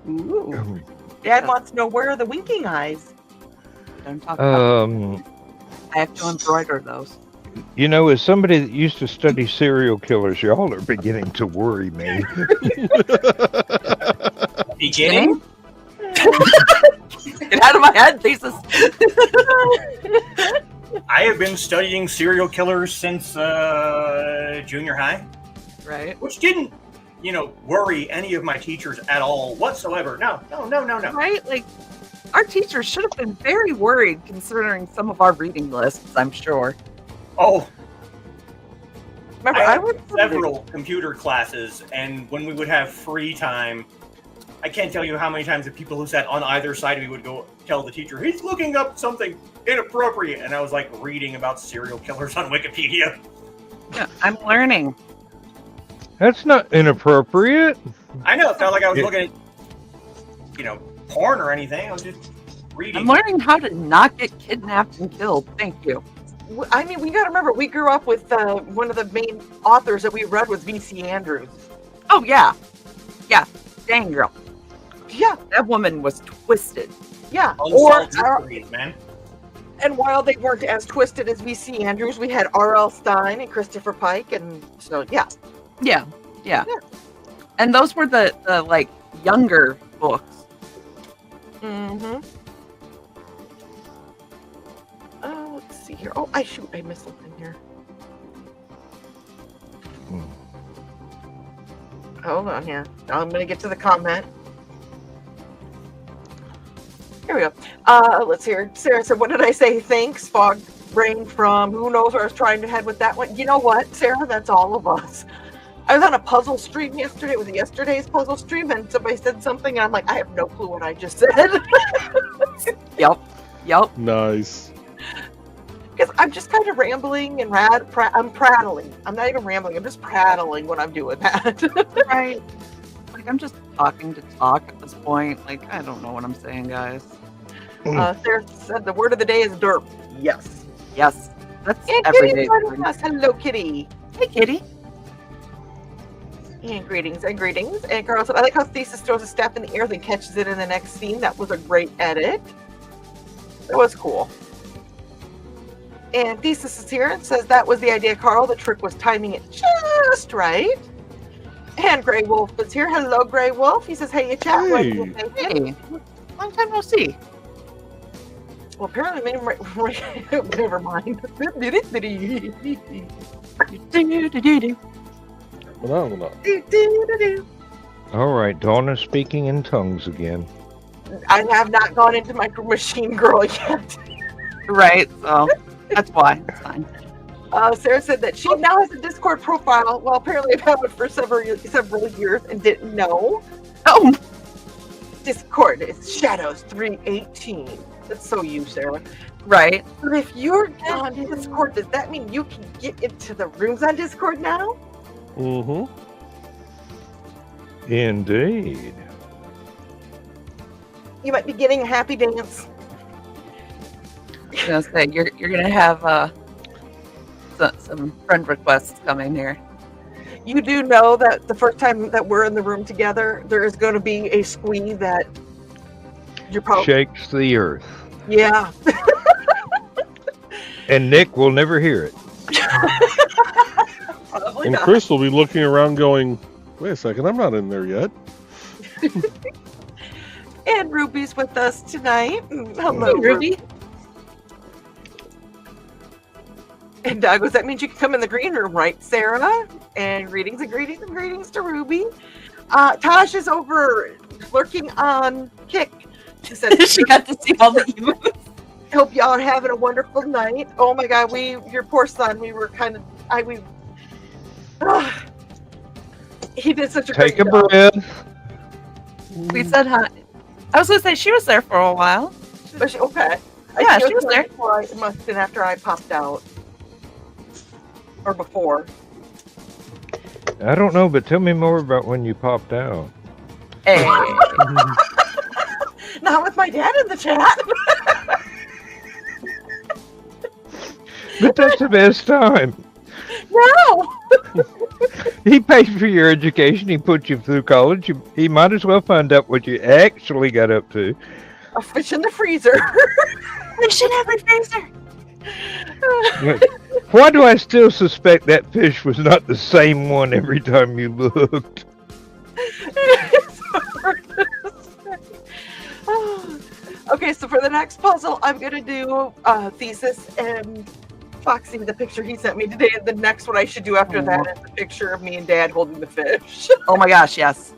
Ooh. Dad wants to know, where are the winking eyes? Don't talk about Um, I have to embroider those. you know, as somebody that used to study serial killers, y'all are beginning to worry me. Beginning? Get out of my head, thesis. I have been studying serial killers since junior high, Right. which didn't, worry any of my teachers at all whatsoever. No. Right? Like, our teachers should have been very worried considering some of our reading lists, I'm sure. Oh, Remember, I I had was several computer classes, and when we would have free time, I can't tell you how many times the people who sat on either side of me would go tell the teacher, he's looking up something inappropriate, and I was like reading about serial killers on Wikipedia. Yeah, I'm learning. That's not inappropriate. I know, it felt like I was looking at, porn or anything. I was just reading. I'm learning how to not get kidnapped and killed. Thank you. I mean, we got to remember, we grew up with one of the main authors that we read was V.C. Andrews. Oh, yeah. Yeah. Dang, girl. Yeah, That woman was twisted. yeah. Unsolved mysteries, man. And while they weren't as twisted as V.C. Andrews, we had R.L. Stein and Christopher Pike, and so yeah. Yeah. And those were the like, younger books. Mm-hmm. Let's see here. Oh, I missed something here. Hold on here. Now I'm gonna get to the comment. Here we go. Let's hear. Sarah said, "What did I say? Thanks, fog brain from who knows where I was trying to head with that one." You know what, Sarah? That's all of us. I was on a puzzle stream yesterday. It was yesterday's puzzle stream, and somebody said something, and I'm like, I have no clue what I just said. Yep. Nice. Because I'm just kind of rambling and I'm prattling. I'm not even rambling. I'm just prattling when I'm doing that. Right. Like, I'm just talking to talk at this point. Like, I don't know what I'm saying, guys. Sarah said the word of the day is derp. Yes. Yes. That's And everyday. Kitty's joining us. Hello, Kitty. Hey, Kitty. And greetings and greetings. And Carl said, I like how Thesis throws a staff in the air, then catches it in the next scene. That was a great edit. That was cool. And Thesis is here and says that was the idea, Carl. The trick was timing it just right. And Grey Wolf is here. Hello, Grey Wolf. He says, hey, you chat. Hey. Hey. Long time no see. Well, apparently, never mind. Phenomenal. All right, Donna speaking in tongues again. I have not gone into Micro Machine Girl yet. Right. So that's why. It's fine. Sarah said that she now has a Discord profile. Well, apparently I've had one for several years and didn't know. Oh. Discord is Shadows 318. That's so you, Sarah. Right. But if you're on Discord, does that mean you can get into the rooms on Discord now? Mm-hmm. Indeed. You might be getting a happy dance. I was gonna say you're gonna have some friend requests coming here. You do know that the first time that we're in the room together, there is going to be a squee that you're probably Shakes the earth. Yeah. And Nick will never hear it. Probably And not. Chris will be looking around going, wait a second, I'm not in there yet. And Ruby's with us tonight. Hello, Hey, Ruby. And Douglas, that means you can come in the green room, right, Sarah? And greetings and greetings and greetings to Ruby. Tosh is over lurking on Kick. She said She got to see all the emotes. hope y'all are having a wonderful night. Oh my God, your poor son. We were kind of, he did such a Take great a job. breath. We said hi. I was gonna say she was there for a while. But okay. Yeah, think she was there. before it must have been after I popped out. Or before. I don't know, but tell me more about when you popped out. Hey. Not with my dad in the chat. But that's the best time. No. He paid for your education. He put you through college. He might as well find out what you actually got up to. A fish in the freezer. Fish in every freezer. Why do I still suspect that fish was not the same one every time you looked? Okay, so for the next puzzle, I'm gonna do Thesis and Foxy, the picture he sent me today. And the next one I should do after that is the picture of me and Dad holding the fish. Oh my gosh, yes.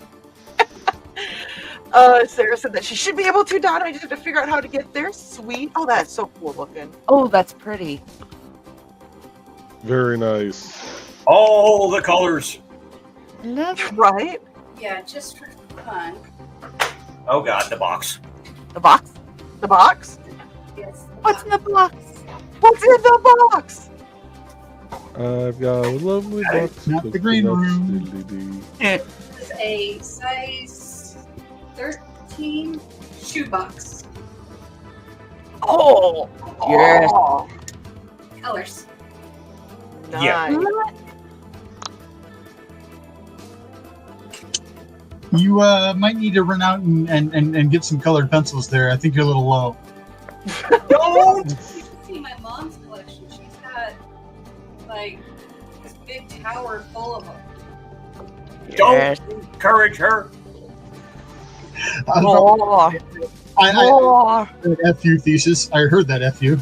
Sarah said that she should be able to, Donna. I just have to figure out how to get there. Sweet. Oh, that's so cool looking. Oh, that's pretty. Very nice. All the colors. Right? Yeah, just for fun. Oh God, the box. The box? The box? Yes. What's in the box? What's in the box? I've got a lovely box. Not of the green coconuts, room. diddly-dee. This is a size 13 shoebox. Oh, Yes. oh, Colors. nice. Yeah. You might need to run out and get some colored pencils there. I think you're a little low. Don't. You should see my mom's collection. She's got like this big tower full of them. Yes. Don't encourage her. Oh. I F you thesis. I heard that F you.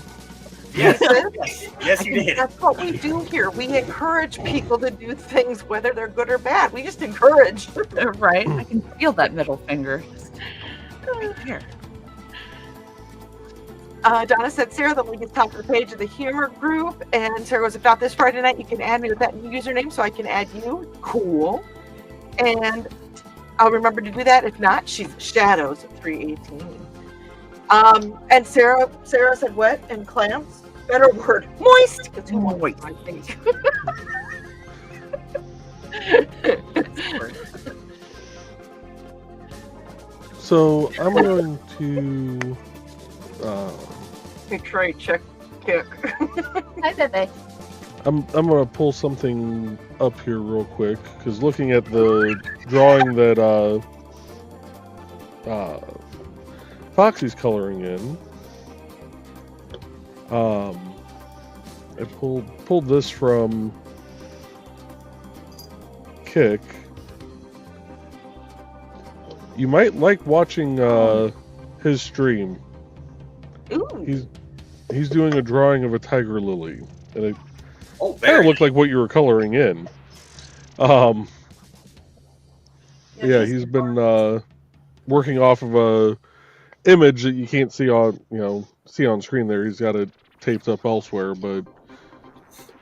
Yes, Thesis? yes, yes, you did. That's what we do here. We encourage people to do things, whether they're good or bad. We just encourage. Right? I can feel that middle finger. Just right here. Donna said, Sarah, the link is top of the page of the humor group. And Sarah goes, if not this Friday night, you can add me with that username so I can add you. Cool. And I'll remember to do that. If not, she's Shadows 318. And Sarah said wet and clams. Better word, moist. It's moist, I think. So I'm going to. Make sure I check kick. Hi, Bebe. I'm gonna pull something up here real quick because looking at the drawing that Foxy's coloring in, I pulled this from Kick. You might like watching his stream. Ooh. He's doing a drawing of a tiger lily, and it Oh, kind very. of looked like what you were coloring in. Yeah, he's been working off of a image that you can't see on screen there. He's got it taped up elsewhere, but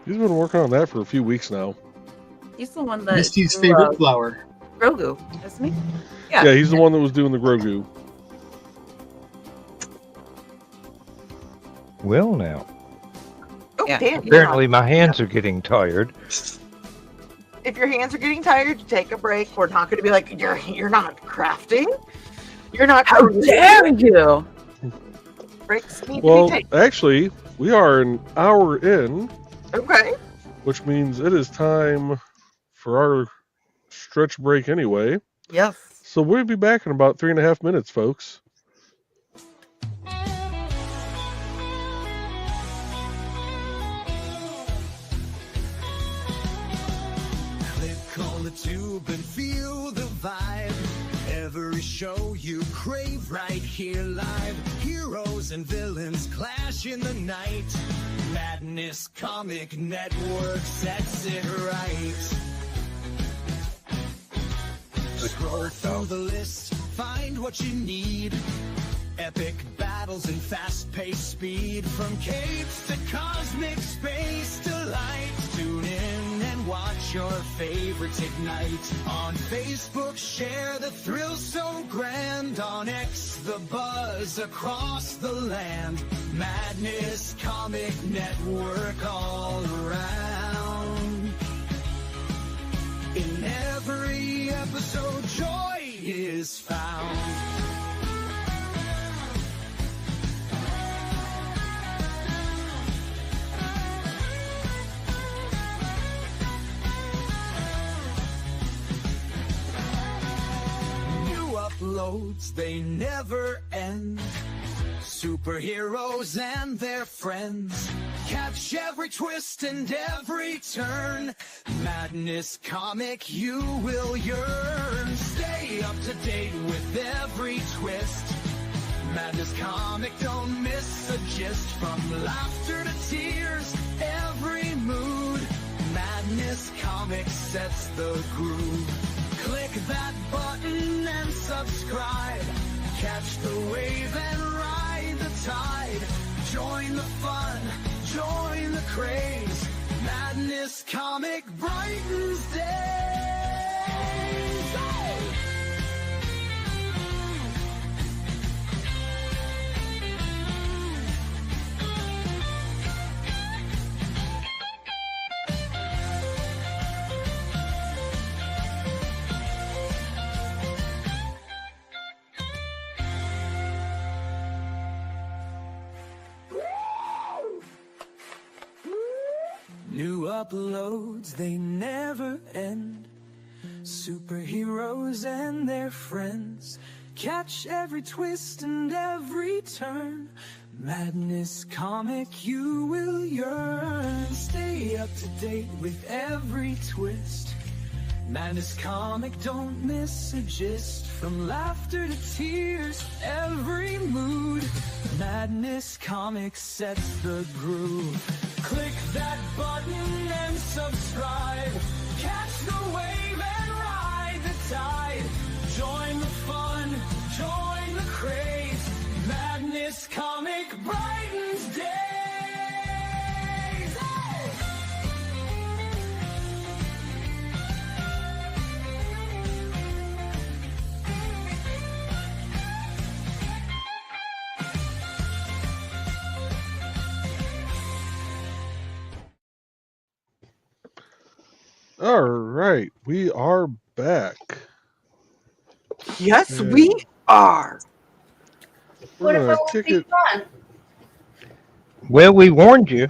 he's been working on that for a few weeks now. He's the one that Misty's drew, favorite flower. Grogu, isn't he? Yeah, he's the one that was doing the Grogu. Well, now. Oh, Yeah. damn. Apparently, my hands are getting tired. If your hands are getting tired, you take a break. We're not going to be like, you're not crafting. You're not. How dare you? Breaks need Well, to be taken. actually, we are an hour in, Okay. which means it is time for our stretch break anyway. Yes. So we'll be back in about 3.5 minutes, folks. Click on the tube and feel the vibe. Every show you crave right here live. Heroes and villains clash in the night. Madness Comic Network sets it right. Scroll through the list, find what you need. Epic battles and fast-paced speed. From capes to cosmic space delight. Tune in and watch your favorites ignite. On Facebook, share the thrill so grand. On X, the buzz across the land. Madness Comic Network all around. In every episode, joy is found. Uploads, they never end. Superheroes and their friends. Catch every twist and every turn. Madness Comic, you will yearn. Stay up to date with every twist. Madness Comic, don't miss a gist. From laughter to tears, every mood. Madness Comic sets the groove. Click that button and subscribe. Catch the wave and ride the tide. Join the fun, join the craze. Madness Comic brightens days. Hey! New uploads, they never end. Superheroes and their friends. Catch every twist and every turn. Madness Comic, you will yearn. Stay up to date with every twist. Madness Comic, don't miss a gist. From laughter to tears, every mood. Madness Comic sets the groove. Click that button and subscribe. Catch the wave and ride the tide. Join the fun, join the craze. Madness Comic brightens days. Hey! All right, we are back. Yes, Yeah. we are. What We're if I gonna want to kick be it. fun? Well, we warned you.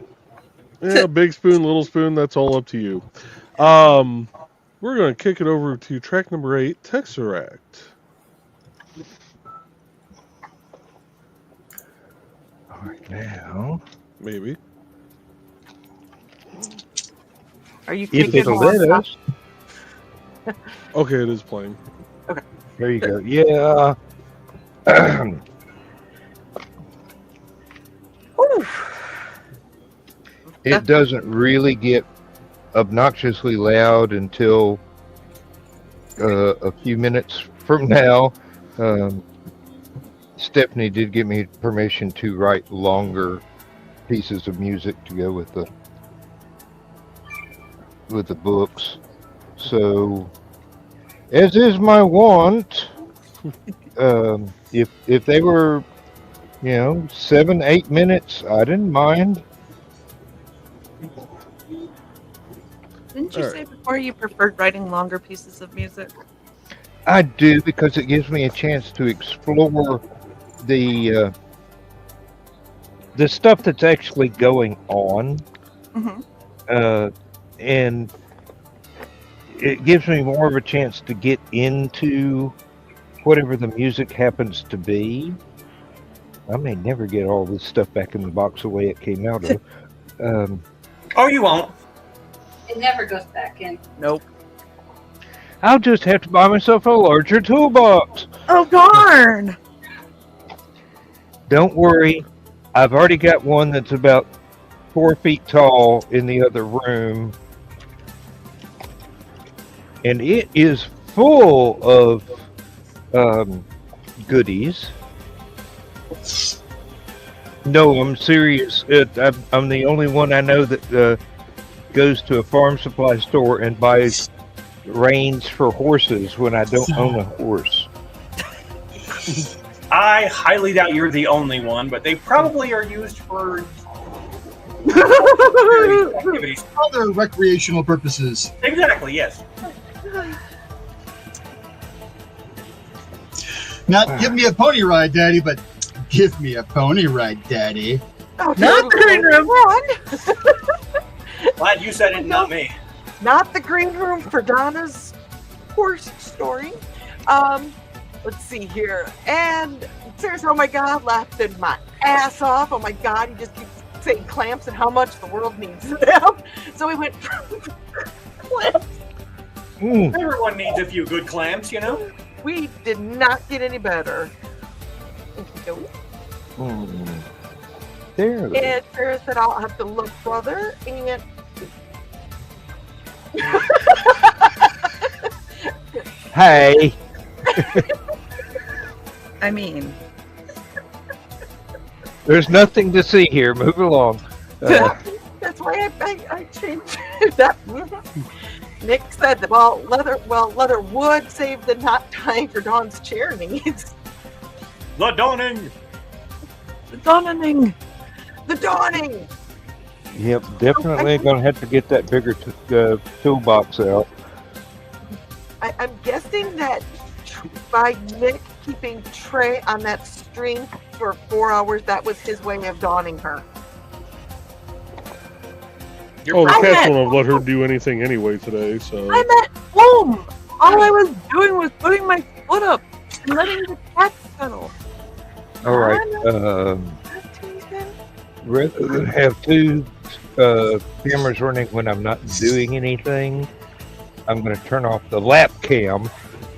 Yeah, big spoon, little spoon, that's all up to you. We're going to kick it over to track number 8, Tesseract. All right, now, Maybe. Are you if kicking it'll let off? us. Okay, it is playing. There you go. Yeah. It doesn't really get obnoxiously loud until a few minutes from now. Stephanie did give me permission to write longer pieces of music to go with the books. So, as is my wont, if they were, 7-8 minutes, I didn't mind. Didn't you All say before you preferred writing longer pieces of music? I do, because it gives me a chance to explore the stuff that's actually going on, Mm-hmm. and it gives me more of a chance to get into whatever the music happens to be. I may never get all this stuff back in the box the way it came out of. Oh, you won't. It never goes back in. Nope. I'll just have to buy myself a larger toolbox. Oh darn! Don't worry, I've already got one that's about 4 feet tall in the other room, and it is full of goodies. No, I'm serious. I'm the only one I know that goes to a farm supply store and buys reins for horses when I don't own a horse. I highly doubt you're the only one, but they probably are used for activities. Other recreational purposes. Exactly, yes. Not give me a pony ride, Daddy, but give me a pony ride, Daddy. Oh, not the green room one. Glad you said it, not me. Not the green room for Donna's horse story. Let's see here. And Sarah's, oh my God, laughing my ass off. Oh my God, he just keeps saying clamps and how much the world needs them. So we went clamps. Everyone needs a few good clamps, you know? We did not get any better. There. And Sarah said, I'll have to look further. And Hey. I mean, There's nothing to see here. Move along. that's why I changed that. Nick said that, leather would save the not time for Dawn's chair needs. The dawning. the dawning. The dawning! Yep, definitely gonna have to get that bigger toolbox out. I'm guessing that by Nick keeping Trey on that string for 4 hours, that was his way of dawning her. Oh, the I cats bet- won't have let her do anything anyway today, so. I'm at home. All I was doing was putting my foot up and letting the cat settle. All right. Rather than have two cameras running when I'm not doing anything, I'm going to turn off the lap cam.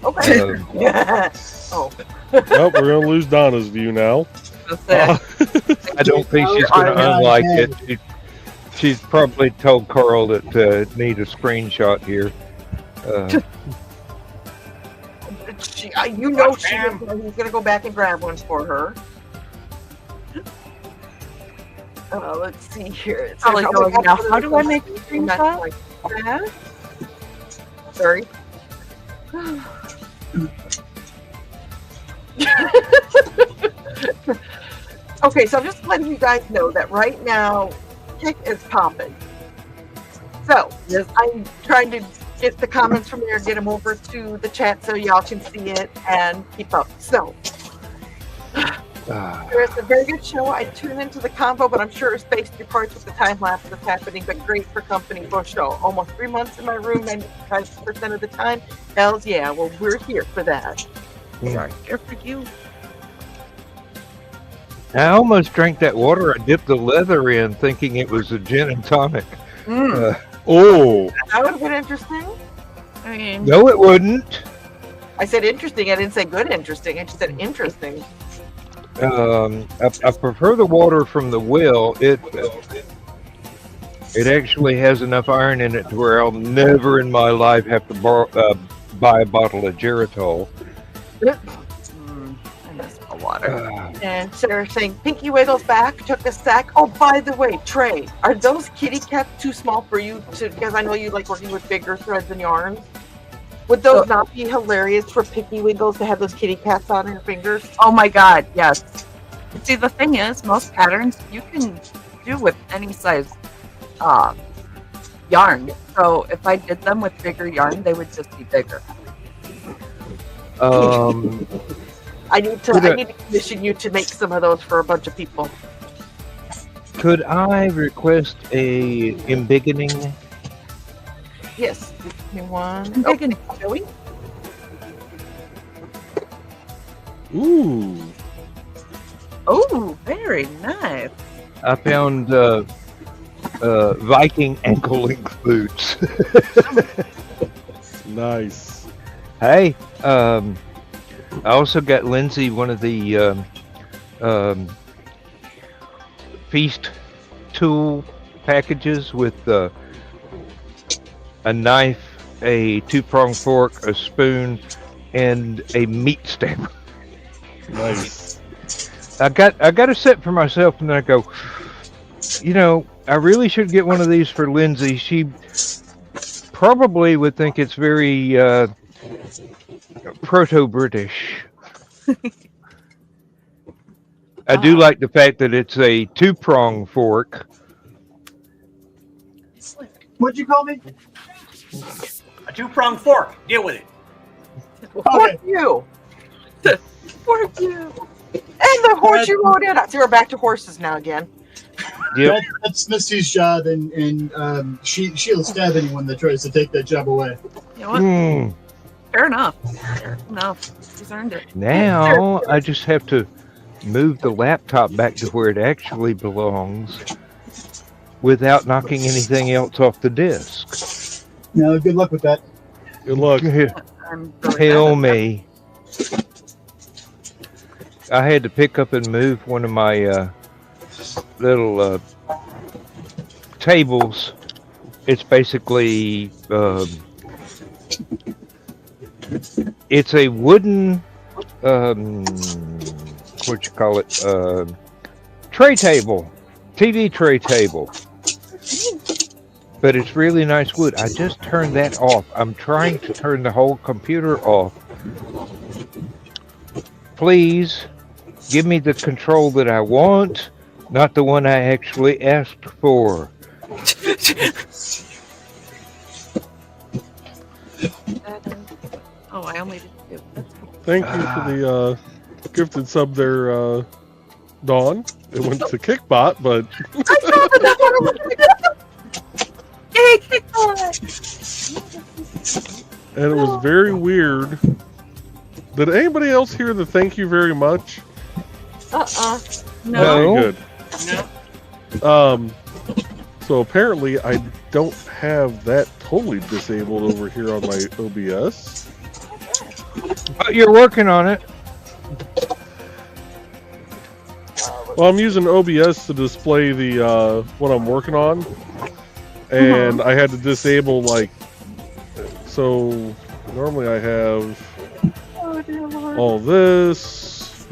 Okay. Oh. Well, we're going to lose Donna's view now. I don't think she's going to unlike it. She's probably told Carl that need a screenshot here. You know she's going to go back and grab one for her. Let's see here. It's Probably going now. How do I make a screenshot? Like that. Sorry. Okay, so I'm just letting you guys know that right now, Kick is popping. So, I'm trying to get the comments from there, get them over to the chat so y'all can see it and keep up. So, there's a very good show. I tune into the convo, but I'm sure space departs with the time lapse that's happening, but great for company for show. Almost 3 months in my room, 95% of the time. Hells yeah, well, we're here for that. Sorry, here for you. I almost drank that water I dipped the leather in thinking it was a gin and tonic. Oh. That would have been interesting. I mean, No, it wouldn't. I said interesting. I didn't say good interesting. I just said interesting. I prefer the water from the well. It actually has enough iron in it to where I'll never in my life have to buy a bottle of Geritol. I miss my water. And Sarah saying, Pinky Wiggles back, took a sack. Oh, by the way, Trey, are those kitty cats too small for you to, because I know you like working with bigger threads and yarns. Would those not be hilarious for Pinky Wiggles to have those kitty cats on her fingers? Oh my god, yes. See, the thing is, most patterns you can do with any size yarn. So if I did them with bigger yarn, they would just be bigger. I need to commission you to make some of those for a bunch of people. Could I request a embiggening? Yes. Give me one. Embiggening. Joey? Ooh. Oh, very nice. I found Viking ankle length boots. Nice. Hey, I also got Lindsay one of the feast tool packages with a knife, a 2-pronged fork, a spoon, and a meat stabber. Nice. I got a set for myself, and then I go, I really should get one of these for Lindsay. She probably would think it's very proto-British. I do like the fact that it's a 2-prong fork. What'd you call me? A 2-pronged fork. Deal with it. Fork you. Fork you. And the horse you rode in. So we're back to horses now again. Yep. That's Misty's job, and she'll stab anyone that tries to take that job away. You know what? Fair enough. Fair enough. She's earned it. Now I just have to move the laptop back to where it actually belongs without knocking anything else off the disk. No, good luck with that. Good luck. I'm really Tell bad at me. I had to pick up and move one of my little tables. It's basically it's a wooden what you call it, tray table, TV tray table. But it's really nice wood. I just turned that off. I'm trying to turn the whole computer off. Please give me the control that I want, not the one I actually asked for. Oh, I only did two. Thank you for the gifted sub there, Dawn. It went to Kickbot, but Yay, Kickbot! and it was very weird. Did anybody else hear the thank you very much? No. Okay, good. No. So apparently I don't have that totally disabled over here on my OBS. But you're working on it. Well, I'm using OBS to display the what I'm working on, and I had to disable so normally I have all this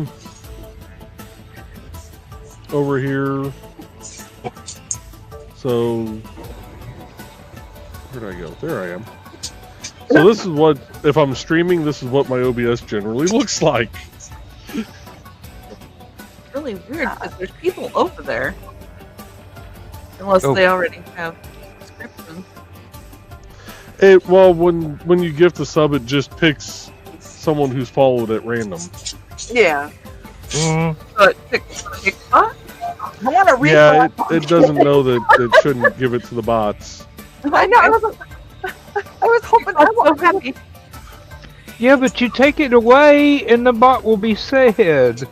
over here. So where did I go? There I am. So this is what, if I'm streaming, this is what my OBS generally looks like. Really weird because there's people over there. Unless Oh. they already have descriptions. Well, when you gift a sub, it just picks someone who's followed at random. Yeah. But Kickbot? I want to read. Yeah, it doesn't know that it shouldn't give it to the bots. I know. I was hoping. I'm so happy. Yeah, but you take it away and the bot will be sad.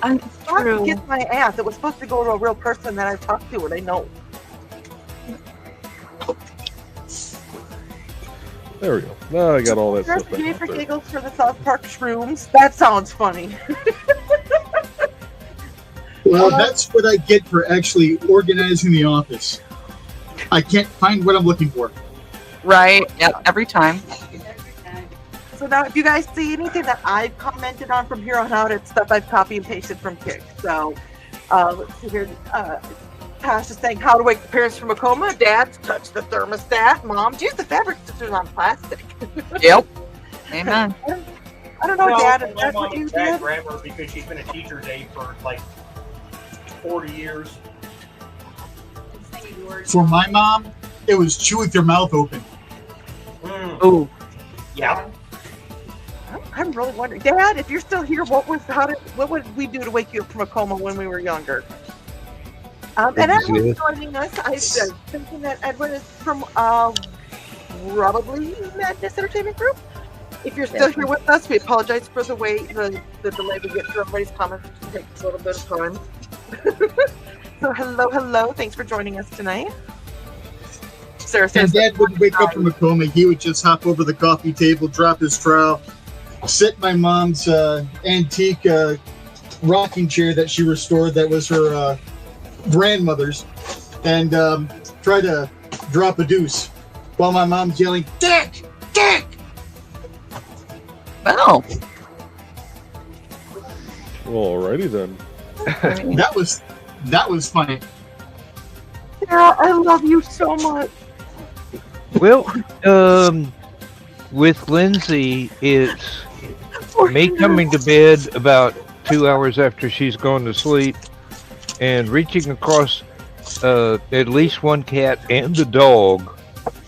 I'm I true. kiss my ass. It was supposed to go to a real person that I've talked to, and I know. There we go. Now I got all that There's stuff Jay back for there. giggles for the South Park shrooms. That sounds funny. Well, that's what I get for actually organizing the office. I can't find what I'm looking for. Right. Yep. Every time. So now, if you guys see anything that I've commented on from here on out, it's stuff I've copy and pasted from Kick. So, let's see here. Cash is saying, how to wake the parents from a coma. Dads, touch the thermostat. Moms, use the fabric scissors on plastic. Yep. Amen. I don't know, No, Dad, is my that mom what you is bad did? grammar because she's been a teacher's aide for like 40 years. For my mom, it was chew with your mouth open. Ooh. Yeah. I'm really wondering, Dad, if you're still here, what would we do to wake you up from a coma when we were younger? And Edwin's joining us. I was thinking that Edwin is from probably Madness Entertainment Group. If you're still here with us, we apologize for the wait, the delay we get through everybody's comments. It takes a little bit of time. So hello. Thanks for joining us tonight. Sarah And says Dad wouldn't wake up from a coma. He would just hop over the coffee table, drop his trowel, sit in my mom's antique rocking chair that she restored that was her grandmother's, and try to drop a deuce while my mom's yelling, "Dick! Dick!" Well. Well, alrighty then. That was funny. Sarah, I love you so much. Well, with Lindsay, it's me coming to bed about 2 hours after she's gone to sleep and reaching across at least one cat and the dog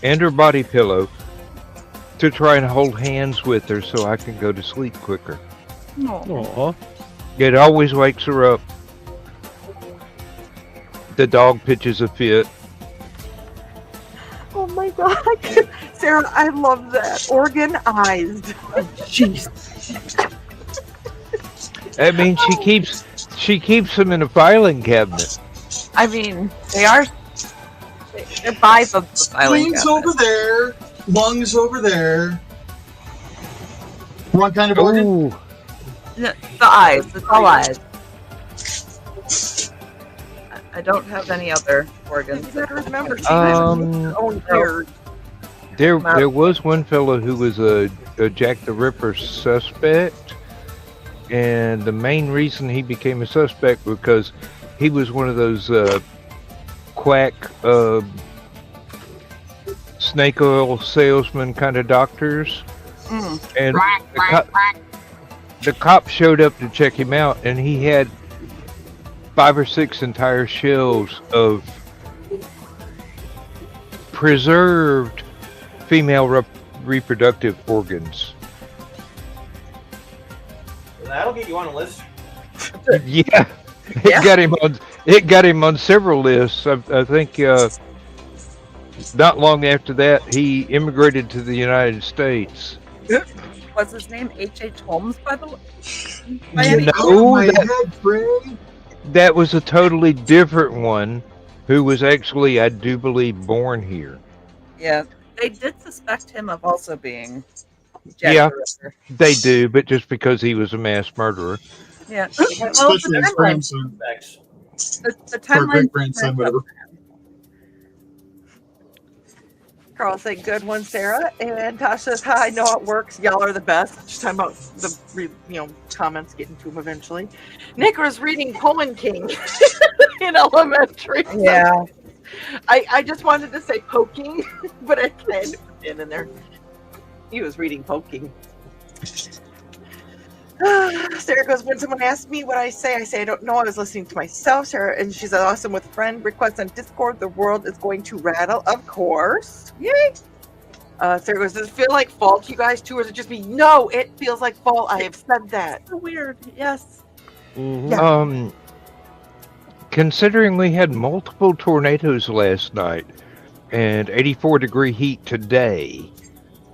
and her body pillow to try and hold hands with her so I can go to sleep quicker. Aw. It always wakes her up. The dog pitches a fit. Oh my god. Sarah, I love that. Organized. Jeez. That means she keeps them in a filing cabinet. I mean, they're by the filing Wings cabinet. over there, lungs over there. What kind of organ? Ooh. No, the eyes. It's all eyes. I don't have any other organs. You better remember, she Um, has her own beard. There was one fellow who was a Jack the Ripper suspect, and the main reason he became a suspect because he was one of those quack snake oil salesman kind of doctors, and the cop showed up to check him out, and he had 5 or 6 entire shelves of preserved female reproductive organs. That'll get you on a list. Yeah, it got him on several lists. I think not long after that he immigrated to the United States. Was his name H.H. Holmes, by the way? No, that was a totally different one who was actually, I do believe, born here. Yeah, they did suspect him of also being Jack Yeah. the Ripper. They do, but just because he was a mass murderer. Yeah. Especially his grandson. The Or timeline. great grandson, whatever. Carl said, good one, Sarah. And Tosh says, hi, I know it works. Y'all are the best. Just talking about the comments, getting to them eventually. Nick was reading Poem King in elementary. Yeah. I just wanted to say poking, but I can't put it in there. He was reading poking. Sarah goes, when someone asks me what I say I don't know. I was listening to myself, Sarah, and she said, awesome with friend requests on Discord. The world is going to rattle, of course. Yay! Sarah goes, does it feel like fall to you guys too, or is it just me? No, it feels like fall. I have said that. So weird. Yes. Mm-hmm. Considering we had multiple tornadoes last night and 84-degree heat today,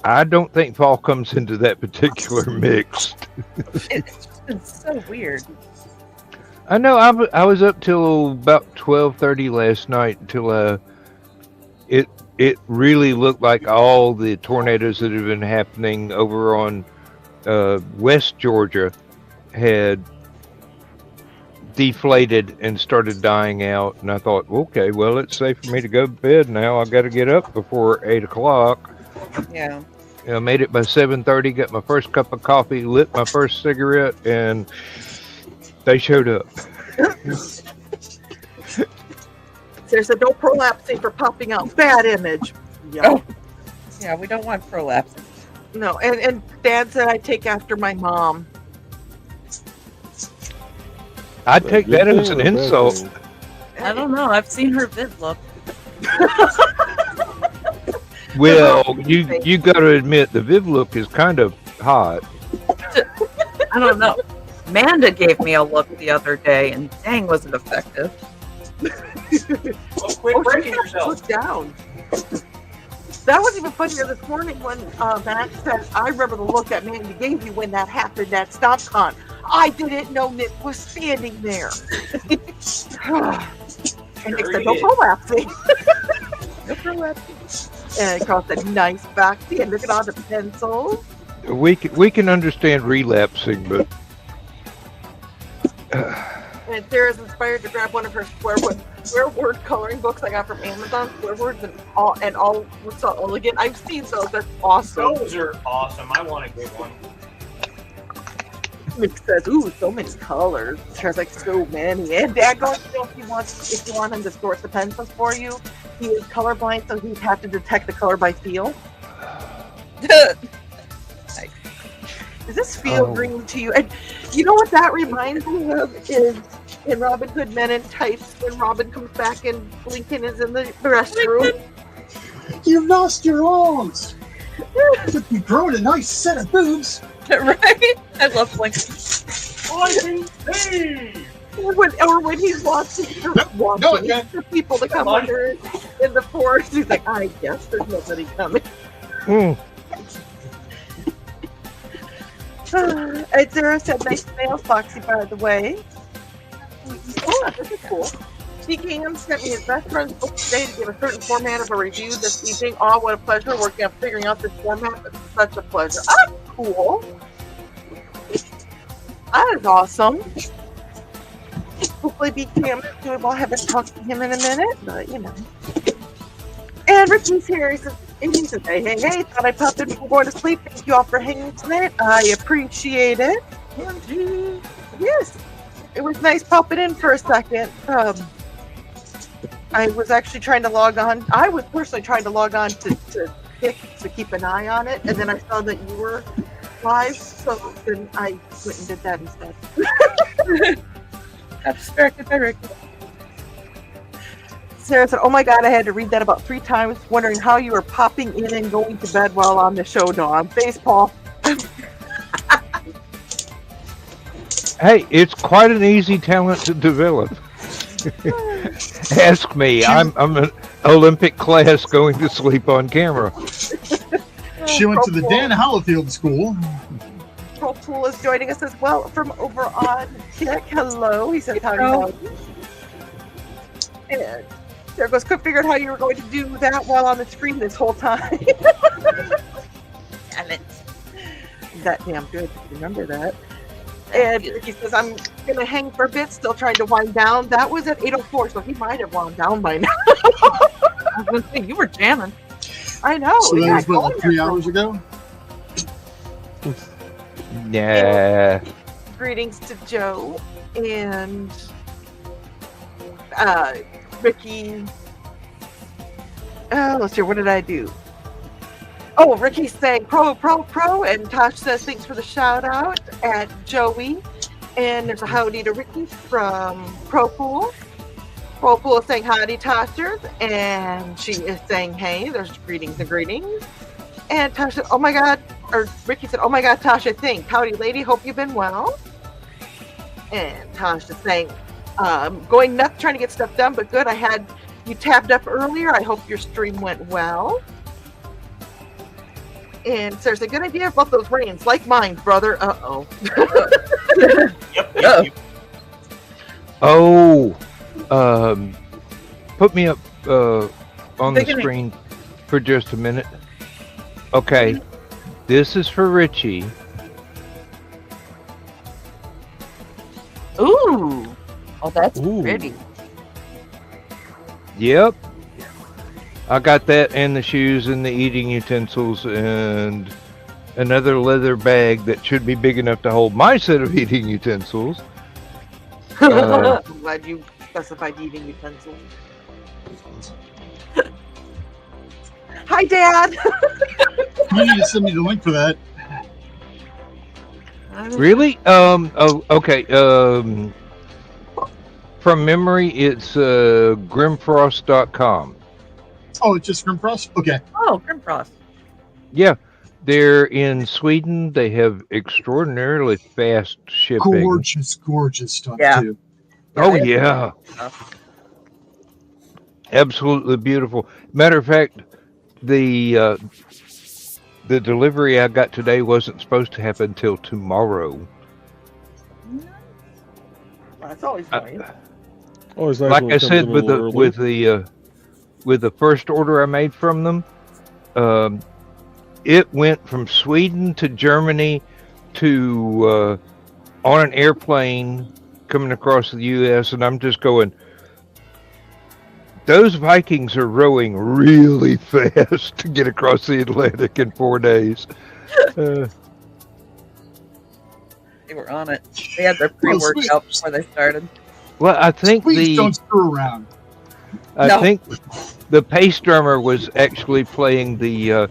I don't think fall comes into that particular mix. It's so weird. I know. I was up till about 12:30 last night until it really looked like all the tornadoes that have been happening over on West Georgia had deflated and started dying out. And I thought, okay, well, it's safe for me to go to bed now. I got to get up before 8 o'clock. Yeah. I made it by 7:30, got my first cup of coffee, lit my first cigarette, and they showed up. Sarah said, no prolapsing for popping out. Bad image. Yeah. Oh. Yeah, we don't want prolapse. No, and Dad said I take after my mom. I'd take that as an insult. I don't know. I've seen her vid look. Well, you got to admit the Viv look is kind of hot. I don't know. Amanda gave me a look the other day, and dang, was it effective. Well, quit breaking yourself. Put down. That was even funnier this morning when Matt said, I remember the look that Mandy gave you when that happened at StompCon. I didn't know Nick was standing there. And Nick said, no prolapsing. No prolapsing. And Carl said, nice backhand. Look at all the pencils. We can understand relapsing, but And Sarah's inspired to grab one of her square word coloring books I got from Amazon. Square words and all so elegant. I've seen those. That's awesome. Those are awesome. I want to get one. Nick says, ooh, so many colors. Sarah's like, so many. And Dad goes, if you want him to sort the pencils for you, he is colorblind, so he'd have to detect the color by feel. Does this feel green to you? And you know what that reminds me of is in Robin Hood Men in Tights when Robin comes back and Lincoln is in the restroom. You lost your arms. You've grown a nice set of boobs. Right? I love Lincoln. I can see. Or when he's watching for people to come under in the forest, he's like, I guess there's nobody coming. And Sarah said, nice nails, Foxy, by the way. Oh, this is cool. CKM sent me his best friend's book today to give a certain format of a review this evening. Oh, what a pleasure working on figuring out this format. It's such a pleasure. Ah, cool. That is awesome. Hopefully beat Cam too. I haven't talked to him in a minute, but you know. And Ricky's here. He says, hey, thought I'd pop in before going to sleep. Thank you all for hanging tonight. I appreciate it. Yes, it was nice popping in for a second. I was actually trying to log on. I was personally trying to log on to keep an eye on it, and then I saw that you were live, so then I went and did that instead. Got distracted by Ricky. Sarah said, oh my god, I had to read that about 3 times, wondering how you were popping in and going to bed while on the show, Dawn. Face Paul. Hey, it's quite an easy talent to develop. Ask me. I'm an Olympic class going to sleep on camera. She went to the Dan Hollifield School. Pro Pool is joining us as well from over on Kick. Hello. He says, howdy. And there goes Cook. Figured how you were going to do that while on the screen this whole time. Damn it. That damn good. Remember that. And he says, I'm going to hang for a bit, still trying to wind down. That was at 8:04, so he might have wound down by now. I was going to say, you were jamming. I know. So that was about like 3 hours ago? Yeah. Greetings to Joe and Ricky. Let's see, what did I do? Oh, Ricky's saying pro, and Tosh says thanks for the shout out at Joey. And there's a howdy to Ricky from Pro Pool. Pro Pool is saying howdy, Toshers, and she is saying hey. There's greetings and greetings. And Tosh said, oh my god, or Ricky said, oh my god, Tosh, I think. Howdy, lady, hope you've been well. And Tosh is saying, going nuts trying to get stuff done, but good. I had you tabbed up earlier. I hope your stream went well. And there's a good idea about those rains, like mine, brother. Uh-oh. Yep. Oh, put me up on the screen for just a minute. Okay, this is for Richie. Ooh. Oh, that's pretty. Yep. I got that and the shoes and the eating utensils and another leather bag that should be big enough to hold my set of eating utensils. I'm glad you specified eating utensils. Hi, Dad. You need to send me the link for that. Really? Oh, okay. From memory, it's grimfrost.com. Oh, it's just Grimfrost? Okay. Oh, Grimfrost. Yeah, they're in Sweden. They have extraordinarily fast shipping. Gorgeous stuff, too. Oh, yeah. Absolutely beautiful. Matter of fact, the delivery I got today wasn't supposed to happen until tomorrow. Well, that's always nice. Always nice Like when I it comes said, in a little early. with the first order I made from them, it went from Sweden to Germany to on an airplane coming across the U.S. and I'm just going, those Vikings are rowing really fast to get across the Atlantic in 4 days. They were on it. They had their pre-workout before they started. Well, I think Please don't screw around. I think the pace drummer was actually playing the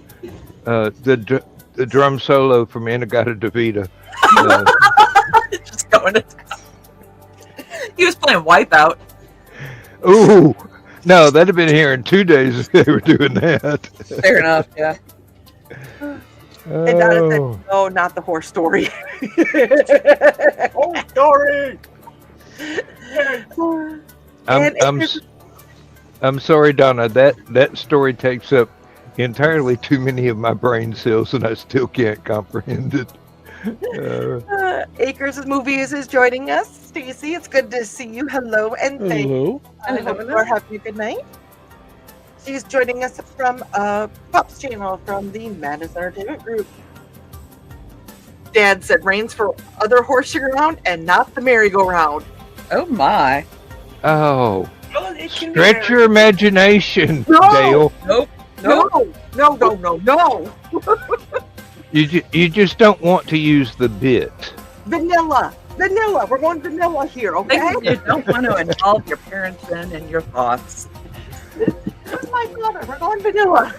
drum solo from Energized. Just going to town. He was playing Wipeout. Ooh, no, that'd have been here in 2 days if they were doing that. Fair enough, yeah. And Donna said, no, not the horse story. Horse story! I'm sorry, Donna. That story takes up entirely too many of my brain cells, and I still can't comprehend it. Acres Movies is joining us. Stacy, it's good to see you. Hello and thank you. I hope you are having a good night. She's joining us from Pop's channel from the Madness Entertainment Group. Dad said reins for other horsing around and not the merry-go-round. Oh my. Oh, Well, it can be stretch your very- imagination, No! Dale. Nope. No. You just don't want to use the bit. Vanilla. We're going vanilla here, okay? Things you don't want to involve your parents in your thoughts. This is my father. We're going vanilla.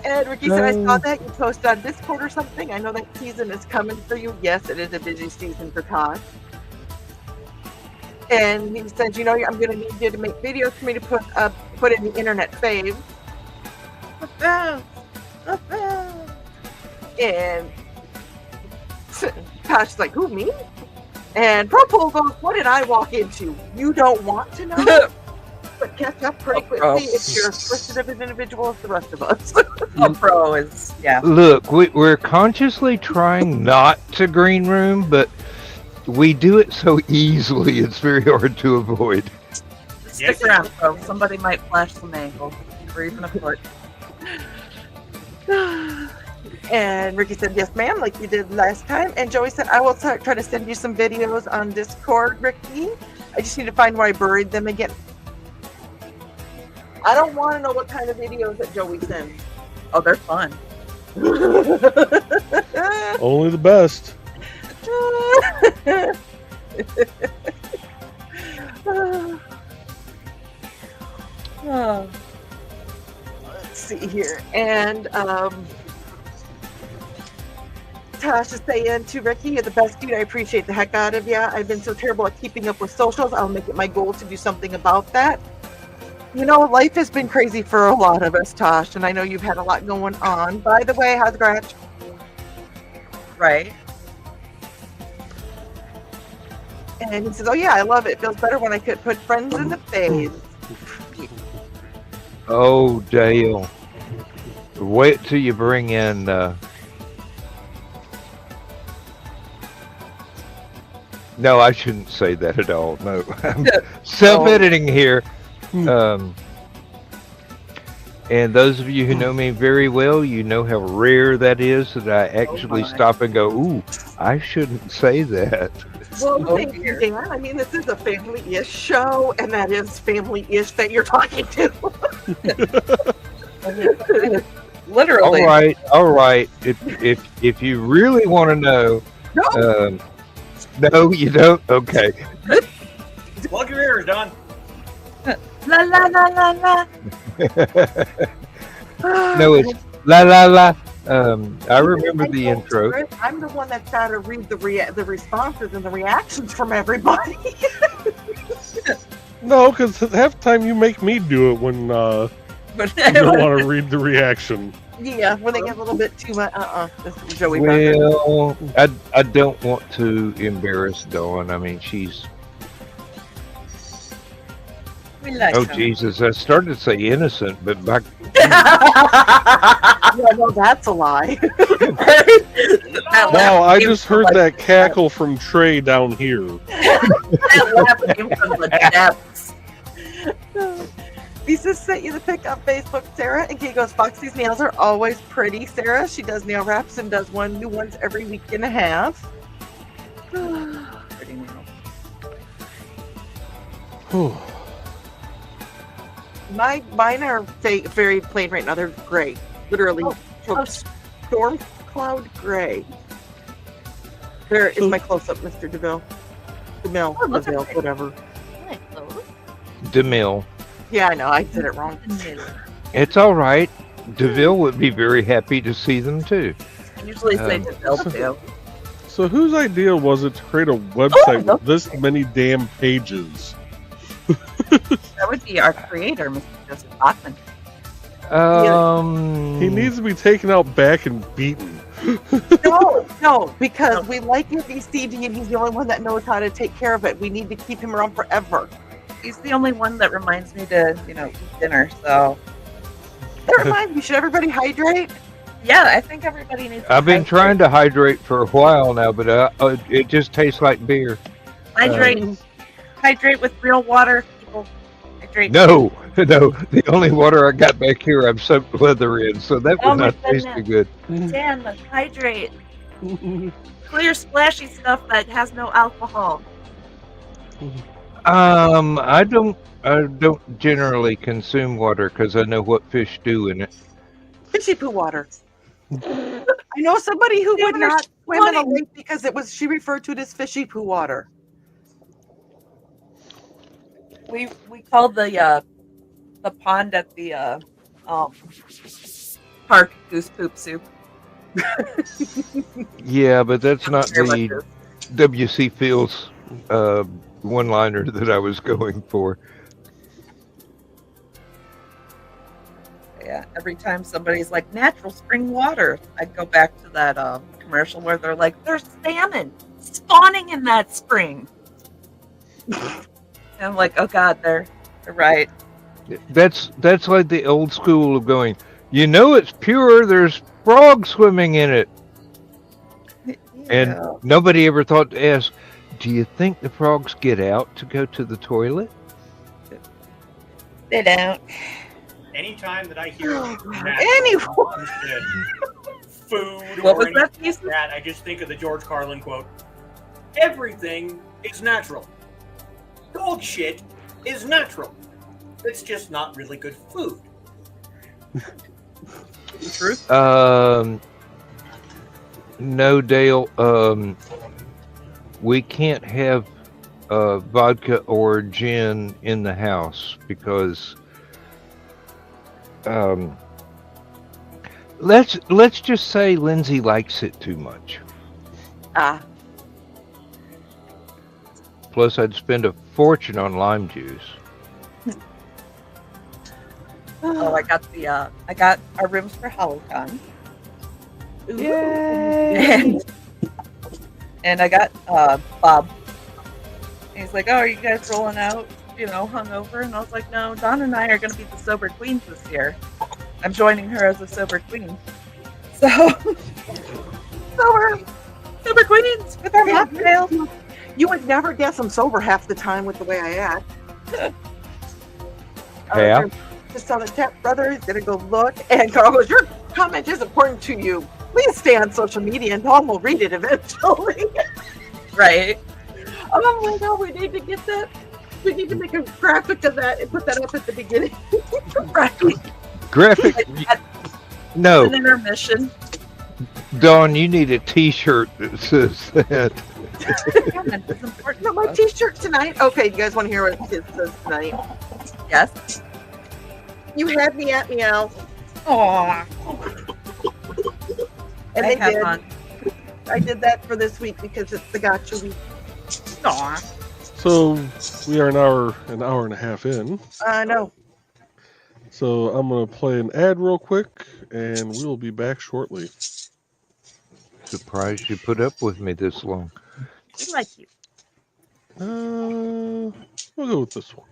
And Ricky said, I saw that you posted on Discord or something. I know that season is coming for you. Yes, it is a busy season for Todd. And he said, I'm going to need you to make videos for me to put in the internet fave. And Tosh's like, who, me? And Propol goes, what did I walk into? You don't want to know? But catch up pretty quickly if you're as twisted of an individual as the rest of us. Pro is, yeah. Look, we're consciously trying not to green room, but we do it so easily, it's very hard to avoid. Stick around, Pro. Somebody might flash some angles, or even a foot. And Ricky said, yes, ma'am, like you did last time. And Joey said, I will try to send you some videos on Discord, Ricky. I just need to find where I buried them again. I don't want to know what kind of videos that Joey sends. Oh, they're fun. Only the best. Let's see here. And Tosh is saying to Ricky, you're the best dude. I appreciate the heck out of you. I've been so terrible at keeping up with socials. I'll make it my goal to do something about that. Life has been crazy for a lot of us, Tosh, and I know you've had a lot going on. By the way, how's Gratch? Right. And he says, oh yeah, I love it. It feels better when I could put friends in the phase. Oh, Dale. Wait till you bring in no, I shouldn't say that at all. No. I'm self-editing here. And those of you who know me very well, you know how rare that is that I actually stop and go, ooh, I shouldn't say that. Well, thank you, Dan. I mean, this is a family-ish show, and that is family-ish that you're talking to. Literally. All right. If you really want to know, no, you don't. Okay. Plug your ears, Don. La la la la la. No, it's la la la. I remember the intro. I'm the one that's got to read the responses and the reactions from everybody. No, because half the time you make me do it when you don't want to read the reaction. Yeah, when they get a little bit too much. This is Joey. Well, I don't want to embarrass Dawn. I mean, she's. Oh Jesus! I started to say innocent, but back. Yeah, no, that's a lie. Wow, I just heard that cackle from Trey down here. That laugh came from the depths. Lisa sent you the pic on Facebook, Sarah, and Kate goes, Foxy's nails are always pretty, Sarah. She does nail wraps and does new ones every week and a half. Pretty nails. Mine are very plain right now. They're gray. Literally. Storm cloud gray. There is my close-up, Mr. DeVille. DeVille, whatever. DeMille. Yeah, I know. I said it wrong. It's all right. DeVille would be very happy to see them too. Usually say DeVille too. So whose idea was it to create a website with this many damn pages? That would be our creator, Mr. Joseph Bachman. He needs to be taken out back and beaten. No, because we like IndieCD and he's the only one that knows how to take care of it. We need to keep him around forever. He's the only one that reminds me to, eat dinner, so. That reminds me, should everybody hydrate? Yeah, I think everybody needs to I've been trying to hydrate for a while now, but it just tastes like beer. Hydrate with real water, people. Hydrate. No, No, the only water I got back here, I've soaked leather in, so that Oh would my not taste too good. Dan, the hydrate. Clear, splashy stuff that has no alcohol. I don't generally consume water because I know what fish do in it. Fishy poo water. I know somebody who would not swim in a lake because she referred to it as fishy poo water. We called the pond at the park goose poop soup. Yeah, but that's not Very much the is. W.C. Fields one-liner that I was going for. Yeah, every time somebody's like natural spring water, I go back to that commercial where they're like, "There's salmon spawning in that spring." And I'm like, "Oh God, they're right." That's like the old school of going, you know it's pure, there's frogs swimming in it. And nobody ever thought to ask, do you think the frogs get out to go to the toilet? They don't. Anytime that I hear Anyone. food What or was anything that like piece? that, I just think of the George Carlin quote. Everything is natural. Dog shit is natural. It's just not really good food. Truth. No, Dale. We can't have vodka or gin in the house because let's just say Lindsay likes it too much. Plus, I'd spend a fortune on lime juice. Oh, I got our rooms for HoloCon. Yay! And I got Bob. He's like, "Oh, are you guys rolling out, hungover?" And I was like, "No, Dawn and I are going to be the sober queens this year. I'm joining her as a sober queen." So, sober queens with our mocktails. You would never guess I'm sober half the time with the way I act. Yeah. Just on the tap, brother, he's gonna go look, and Carl goes, "Your comment is important to you. Please stay on social media, and Dawn will read it eventually." Right. Oh my God, we need to get that. We need to make a graphic of that and put that up at the beginning. Right. Graphic. No, An intermission. Dawn, you need a T-shirt that says that. Comment is important. No, my T-shirt tonight. Okay, you guys want to hear what it says tonight? Yes. You had me at meow. Aww. And I they have did. on. I did that for this week because it's the gotcha week. Aw. So we are an hour and a half in. No. So I'm going to play an ad real quick, and we'll be back shortly. Surprised you put up with me this long. We like you. We'll go with this one.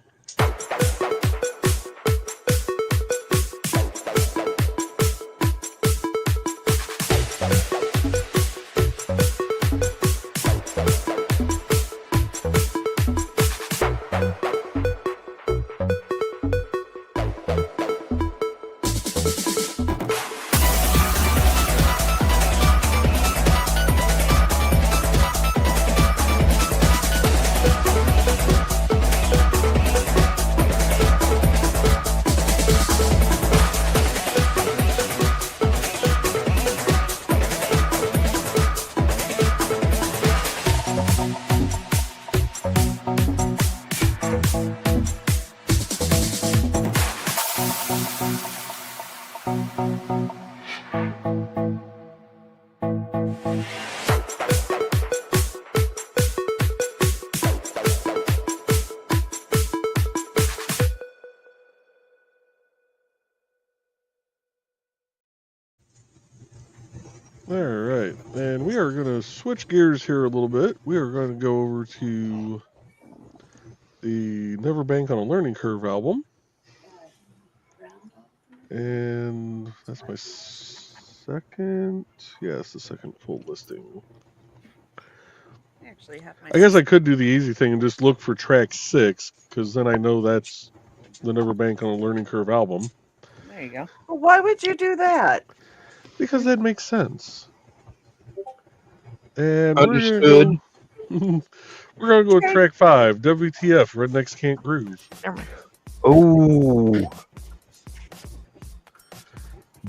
All right, and we are going to switch gears here a little bit. We are going to go over to the Never Bank on a Learning Curve album. And that's my second, the second full listing. I actually have my. I guess I could do the easy thing and just look for track 6, because then I know that's the Never Bank on a Learning Curve album. There you go. Well, why would you do that? Because that makes sense. And Understood. we're gonna go with track 5, WTF, Rednecks Can't Groove. Never mind. Oh,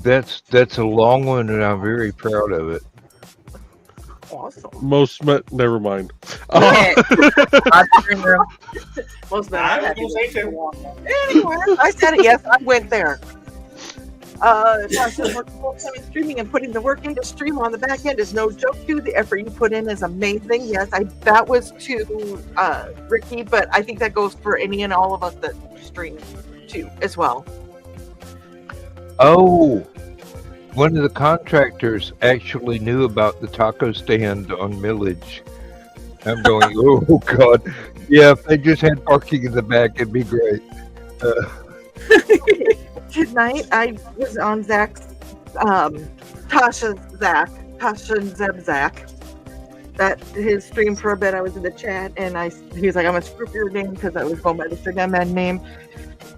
that's a long one, and I'm very proud of it. Awesome. Never mind. Okay. Room. Most of I was that. gonna say too. Anyway, I said it. Yes, I went there. Tasha works full-time streaming and putting the work into stream on the back end is no joke too. The effort you put in is amazing. Yes, that was to Ricky, but I think that goes for any and all of us that stream too as well. Oh, one of the contractors actually knew about the taco stand on Millage. I'm going, oh God, yeah. If they just had parking in the back, it'd be great. Tonight I was on Zach's, Tasha and Zeb Zach. That his stream for a bit. I was in the chat and he was like, I'm gonna screw up your name because I was going by the Instagram name,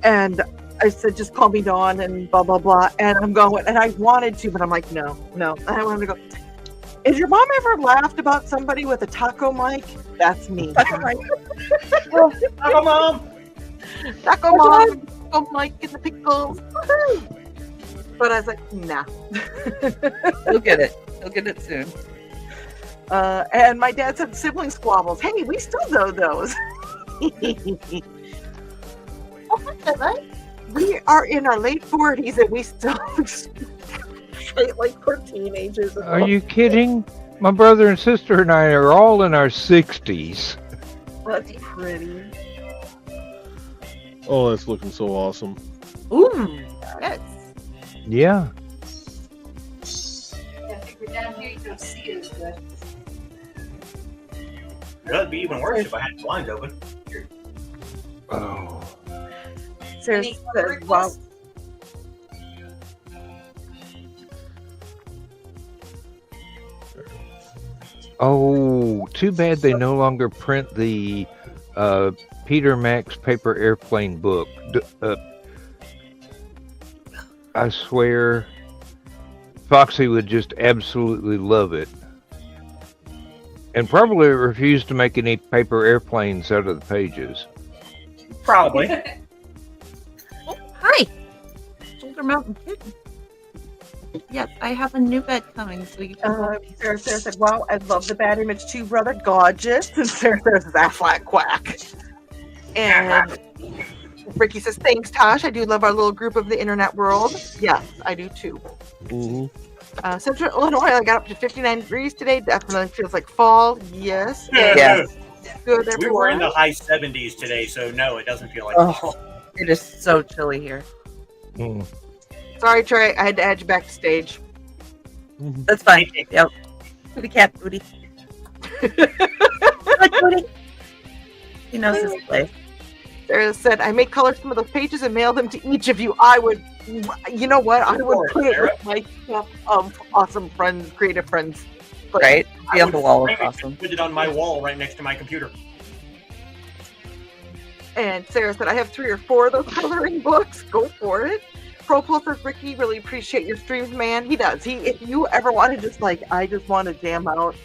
and I said, just call me Dawn and blah blah blah. And I'm going, and I wanted to, but I'm like, no. And I wanted to go. Has your mom ever laughed about somebody with a taco mic? That's me. Taco mom. Taco mom. Taco mic and the pickles. But I was like, nah. He'll get it. He'll get it soon. And my dad said sibling squabbles. Hey, we still know those. We are in our late 40s and we still fight like we're teenagers. Are you kidding? My brother and sister and I are all in our 60s. That's pretty. Oh, that's looking so awesome. Ooh, yes. Yeah. I think we're down here, you don't see it as good. It'd be even worse if I had the blinds open. Oh. Sarah Any says, wow. Oh, too bad they no longer print the Peter Max paper airplane book. I swear, Foxy would just absolutely love it. And probably refuse to make any paper airplanes out of the pages. Probably. Oh, hi. Shoulder Mountain Kitten. Yes, I have a new bed coming, so you can. Sarah said, wow, I love the bad image too, brother. Gorgeous. And Sarah says, that flat quack. And Ricky says, thanks, Tosh. I do love our little group of the internet world. Yes, I do too. Mm-hmm. Central Illinois, I got up to 59 degrees today. Definitely feels like fall. Yes. Yes. Good, We were in everyone. the high 70s today, so no, it doesn't feel like Oh, it is so chilly here. Mm. Sorry, Trey. I had to add you back to stage. That's fine. Yep. Booty cat booty. Hi, booty. He knows his place. Sarah said, I make color some of those pages and mail them to each of you. I would, you know what? I would put it with my stuff of awesome friends, creative friends. But Right? I Be on would the wall is frame it and awesome. Put it on my wall right next to my computer. And Sarah said, I have 3 or 4 of those coloring books. Go for it. Propul says, Ricky, really appreciate your streams, man. He does. If you ever want to just like, I just want to jam out.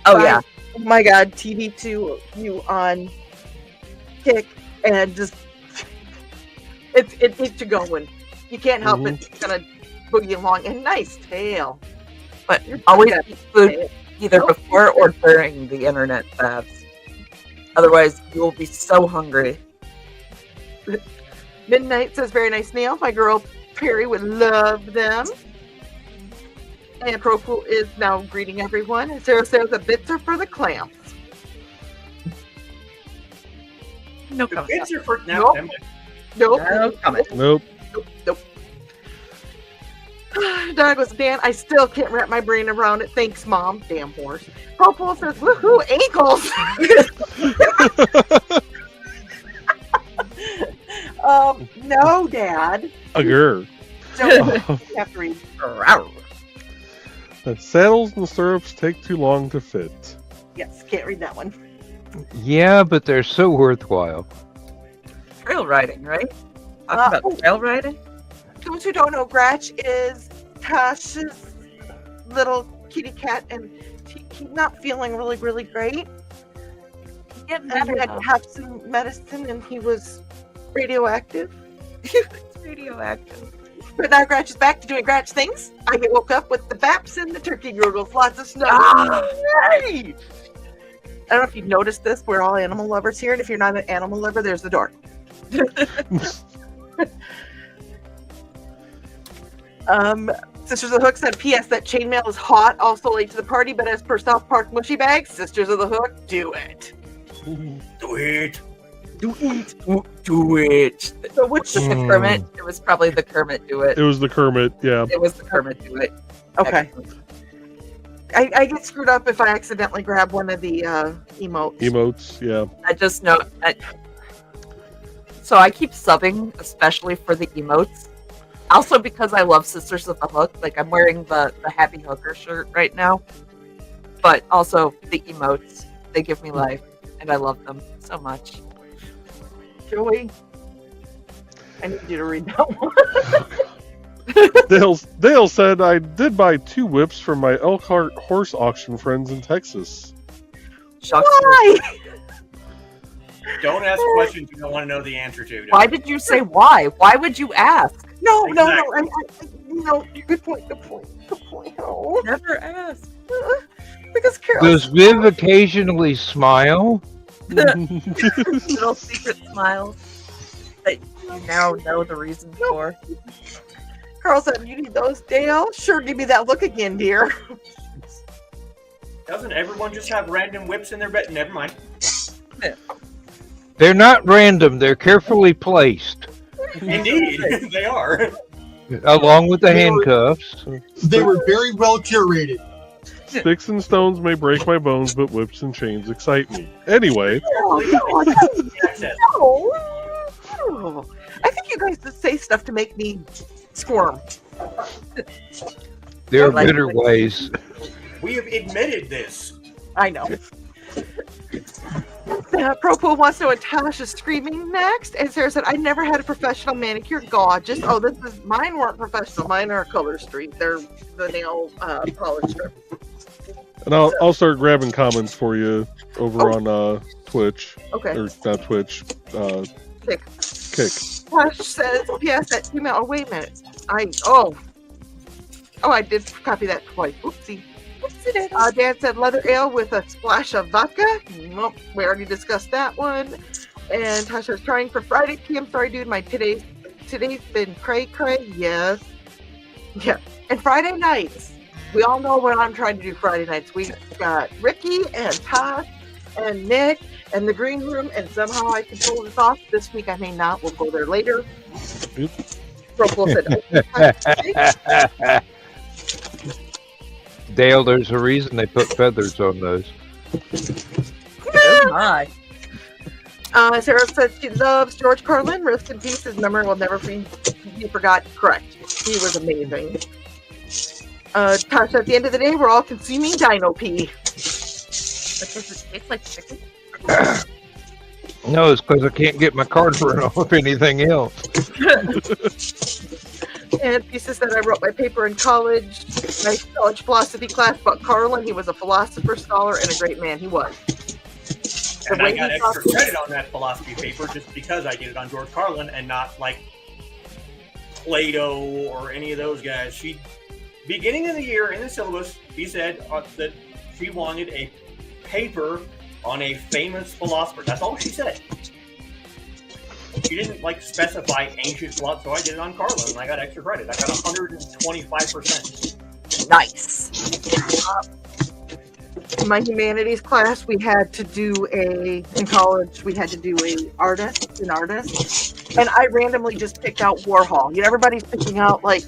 Oh, yeah. Oh my God, TV2, you on Kick, and just, it gets you going. You can't help it. It's going to boogie along. And nice tail. But You're always fine. eat food either before or during the internet baths. Otherwise, you will be so hungry. Midnight says, very nice nail. My girl Perry would love them. And Propul is now greeting everyone. And Sarah says, the bits are for the clamps. No The comment. kids are for now. Nope. never mind. Nope. No comment. Nope. Nope. Dog goes, Dan, I still can't wrap my brain around it. Thanks, Mom. Damn horse. Propul says, woohoo, ankles. No, Dad. Agur. Don't have to read. That saddles and stirrups take too long to fit. Yes, can't read that one. Yeah, but they're so worthwhile. trail riding, right? Talking about trail riding? Those who don't know, Gratch is Tasha's little kitty cat, and he's not feeling really, really great. Get And better. he had to have some medicine, and he was radioactive. It's radioactive. But now Gratch is back to doing Gratch things. I get woke up with the baps and the turkey gurgles, lots of snow. Yay! I don't know if you've noticed this. We're all animal lovers here, and if you're not an animal lover, there's the door. Sisters of the Hook said, P.S. that chainmail is hot, also late to the party, but as per South Park Mushy Bag, Sisters of the Hook, do it. Do it. Do it. Do it. So which Was it the Kermit? It was probably the Kermit do it. It was the Kermit, yeah. It was the Kermit do it. Okay. I get screwed up if I accidentally grab one of the emotes. Emotes, yeah. I just know. So I keep subbing, especially for the emotes. Also because I love Sisters of the Hook. Like I'm wearing the Happy Hooker shirt right now. But also the emotes. They give me life. And I love them so much. Joey, I need you to read that one. Dale said, I did buy 2 whips from my Elkhart horse auction friends in Texas. Why? Don't ask questions you don't want to know the answer to. Why did you say why? Why would you ask? No. Exactly. Good point. Oh. Never ask. Because Carol. Does Viv occasionally smile? Little secret smiles that you now know the reason for. Carl said, you need those, Dale? Sure, give me that look again, dear. Doesn't everyone just have random whips in their bed? Never mind. They're not random. They're carefully placed, Indeed, they are. along with the handcuffs. They were very well curated. Sticks and stones may break my bones, but whips and chains excite me. Anyway. Oh, I think you guys just say stuff to make me squirm. There are Like- better ways. We have admitted this. I know. Propo wants to know what Tash is screaming next. And Sarah said, I never had a professional manicure. Gorgeous. Oh, mine weren't professional. Mine are Color Street. They're the nail polish strip. And I'll start grabbing comments for you over on Twitch. Okay. Or not Twitch. Kick. Kick. Tash says, P.S. that email. Oh, wait a minute. I did copy that twice. Oopsie. Dan said leather ale with a splash of vodka. Nope, we already discussed that one. And Tasha's trying for Friday PM. Sorry, dude, my today's been cray. Yes. Yeah. And Friday nights. We all know what I'm trying to do Friday nights. We've got Ricky and Todd and Nick and the green room, and somehow I can pull this off. This week I may not. We'll go there later. Propel said, Dale, there's a reason they put feathers on those. Oh my. Sarah said she loves George Carlin. Rest in peace. His memory will never be forgot. Correct. He was amazing. Tasha, at the end of the day, we're all consuming dino pee. But does it taste like chicken? No, it's because I can't get my card to run off anything else. And Pieces said I wrote my paper in college, my college philosophy class about Carlin. He was a philosopher, scholar, and a great man. He was. And I got extra credit on that philosophy paper just because I did it on George Carlin and not like Plato or any of those guys. Beginning of the year in the syllabus, he said that she wanted a paper on a famous philosopher. That's all she said. She didn't specify ancient philosophy, so I did it on Carlin, and I got extra credit. I got 125%. Nice. In my humanities class, we had to do an artist, and I randomly just picked out Warhol. Everybody's picking out Monet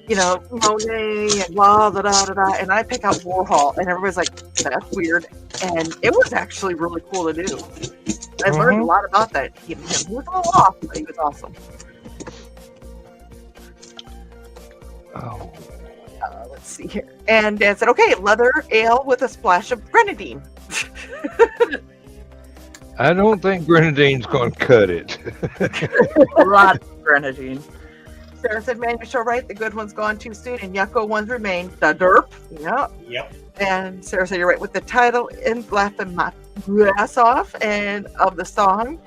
and blah, da, da, da, da, and I pick out Warhol, and everybody's like, that's weird. And it was actually really cool to do. I learned a lot about that. He was a little off, but he was awesome. Oh. Let's see here. And Dan said, okay, leather ale with a splash of grenadine. I don't think grenadine's going to cut it. Lots of grenadine. Sarah said, man, you're so right. The good one's gone too soon, and yucko ones remain. The derp. Yep. Yep. And Sarah said, you're right with the title and laughing my ass off and of the song.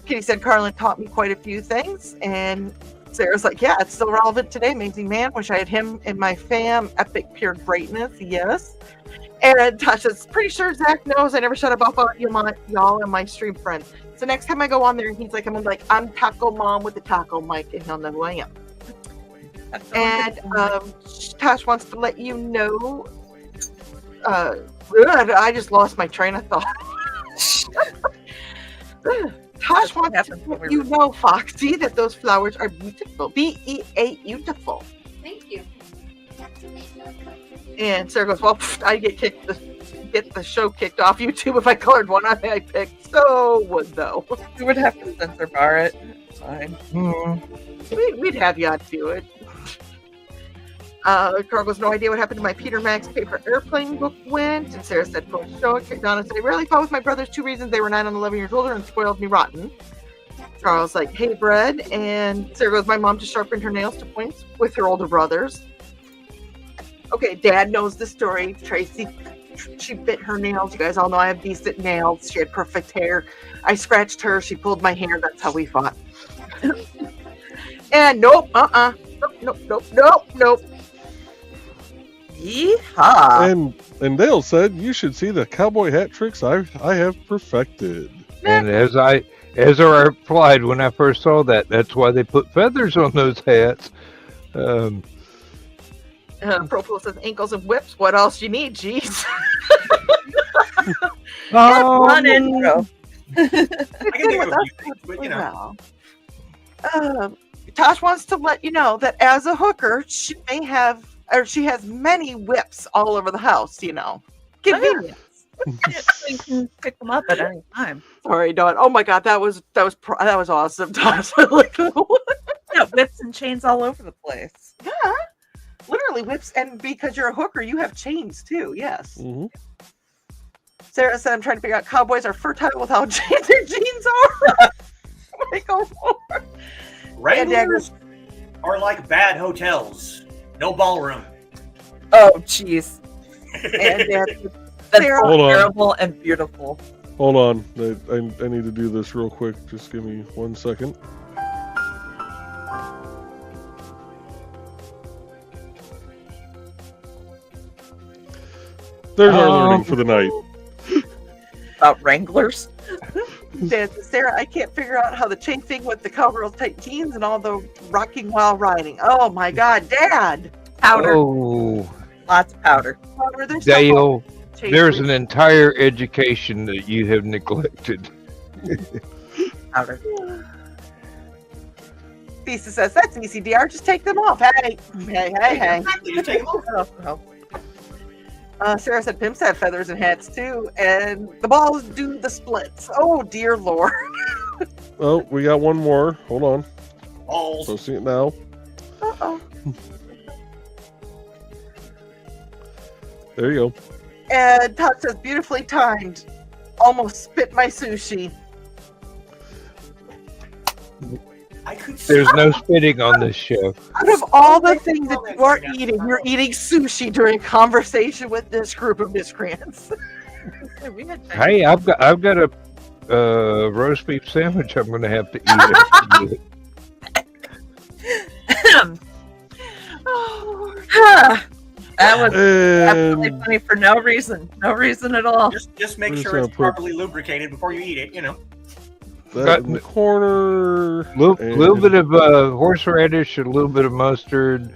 Kitty said, Carlin taught me quite a few things. And Sarah's like, yeah, it's still relevant today. Amazing man. Wish I had him in my fam. Epic pure greatness. Yes. And Tasha's pretty sure Zach knows I never shut up about y'all and my stream friend. So next time I go on there, he's like, I'm Taco Mom with the taco mic, and he'll know who I am. And Tosh wants to let you know. I just lost my train of thought. Tosh wants to let you know, Foxy, that those flowers are beautiful. beautiful. Thank you. And Sarah goes, well, I get the show kicked off YouTube if I colored one on I picked. So would though. We would have to censor bar it. It's fine. We'd have you do it. Carl goes, no idea what happened to my Peter Max paper airplane book went. And Sarah said, for show it. Donna said, I rarely fought with my brothers. 2 reasons: they were 9 and 11 years older and spoiled me rotten. Charles like, hey, bread. And Sarah goes, my mom just sharpened her nails to points with her older brothers. Okay, Dad knows the story. Tracy, she bit her nails. You guys all know I have decent nails. She had perfect hair. I scratched her. She pulled my hair. That's how we fought. And nope, nope. Yeehaw. And Dale said you should see the cowboy hat tricks I have perfected. And as I replied when I first saw that, that's why they put feathers on those hats. Propol says ankles and whips. What else you need, jeez? One intro. I can think of a few things, but you know. Tosh wants to let you know that as a hooker, she has many whips all over the house. You know, convenience. You can pick them up at any time. Sorry, Dawn. Oh my God, that was awesome, Tosh. Yeah, whips and chains all over the place. Yeah, literally whips, and because you're a hooker, you have chains too. Yes. Mm-hmm. Sarah said, "I'm trying to figure out cowboys are fertile without chains. Their jeans are." Like, oh Lord. Wranglers are like bad hotels. No ballroom. Oh, jeez. And That's Hold on. terrible and beautiful. Hold on. I need to do this real quick. Just give me 1 second. There's our learning for the night. About Wranglers. Sarah, I can't figure out how the chain thing with the cowgirls tight jeans and all the rocking while riding. Oh my God, Dad! Powder. Oh, Lots of powder. There's Dale, chain there's free. an entire education that you have neglected. Powder. Lisa says, that's ECDR, just take them off. Hey. Exactly, just take them off. Sarah said pimps have feathers and hats too, and the balls do the splits. Oh dear Lord. Oh, we got one more. Hold on. Balls. Posting it now. Uh-oh. There you go. And Todd says, beautifully timed. Almost spit my sushi. I could There's no spitting on this show. Out of all the things that you are eating, you're eating sushi during conversation with this group of miscreants. Hey, I've got a roast beef sandwich I'm going to have to eat after you. That was And absolutely funny for no reason. No reason at all. just make We're just sure gonna it's put- properly lubricated before you eat it. You know. that in the corner. Little bit of horseradish, a little bit of mustard.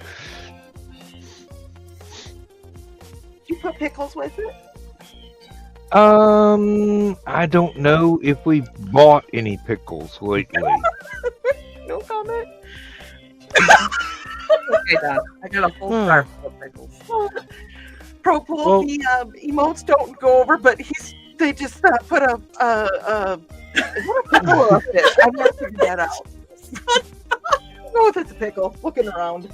Did you put pickles with it? I don't know if we bought any pickles lately. No comment. Okay, Don. I got a whole jar full of pickles. Propol, Well- the emotes don't go over, but they just put a pickle up it. I've never figured that out. I don't know if it's a pickle. Looking around.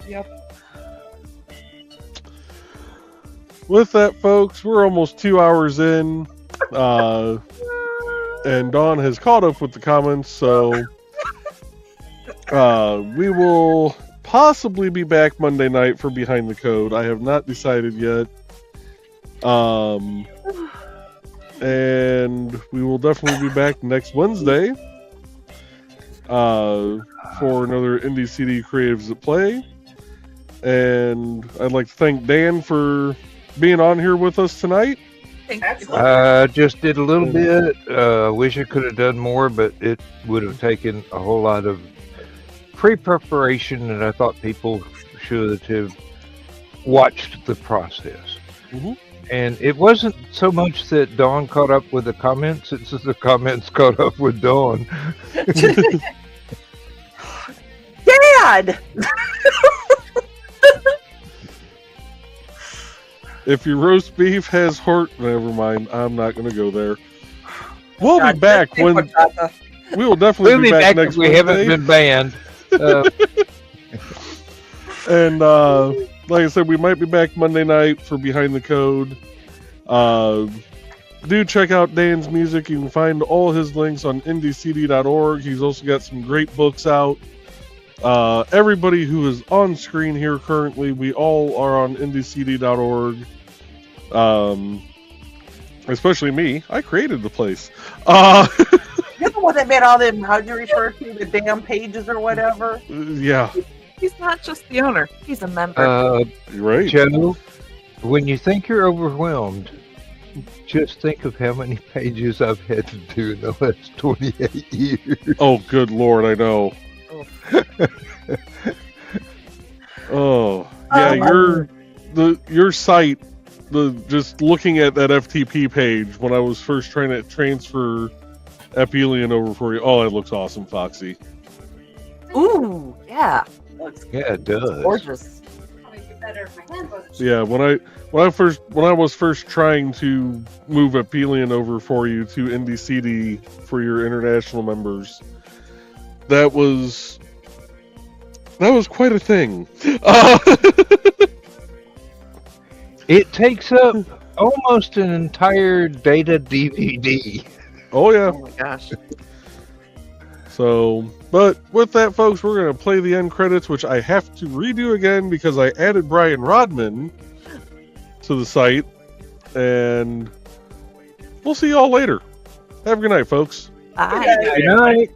Yep. with that, folks, we're almost 2 hours in, and Dawn has caught up with the comments, so we will possibly be back Monday night for Behind the Code. I have not decided yet. And we will definitely be back next Wednesday for another IndieCD Creatives at Play. And I'd like to thank Dan for being on here with us tonight. Just did a little bit. Wish I could have done more, but it would have taken a whole lot of pre-preparation, and I thought people should have watched the process. Mm-hmm. And it wasn't so much that Dawn caught up with the comments, it's that the comments caught up with Dawn. Dad! If your roast beef has never mind. I'm not going to go there. We'll be back when we will definitely We'll be back next if we Wednesday. haven't been banned. And like I said, we might be back Monday night for Behind the Code. Do check out Dan's music. You can find all his links on IndieCD.org. He's also got some great books out. Everybody who is on screen here currently, we all are on IndieCD.org. Especially me. I created the place. You're the one that made all them, how'd you refer to the damn pages or whatever? Yeah. He's not just the owner; he's a member. You're right. Joe, when you think you're overwhelmed, just think of how many pages I've had to do in the last 28 years. Oh, good Lord, I know. Oh, yeah, your site, just looking at that FTP page when I was first trying to transfer Epelion over for you. Oh, it looks awesome, Foxy. Ooh, yeah. Yeah, it does. Gorgeous. Probably be better if my hand wasn't. Yeah, when I was first trying to move Epelion over for you to IndieCD for your international members, that was quite a thing. It takes up almost an entire data DVD. Oh yeah. Oh my gosh. So, but with that, folks, we're going to play the end credits, which I have to redo again because I added Brian Rodman to the site, and we'll see y'all later. Have a good night, folks. Bye. Good night.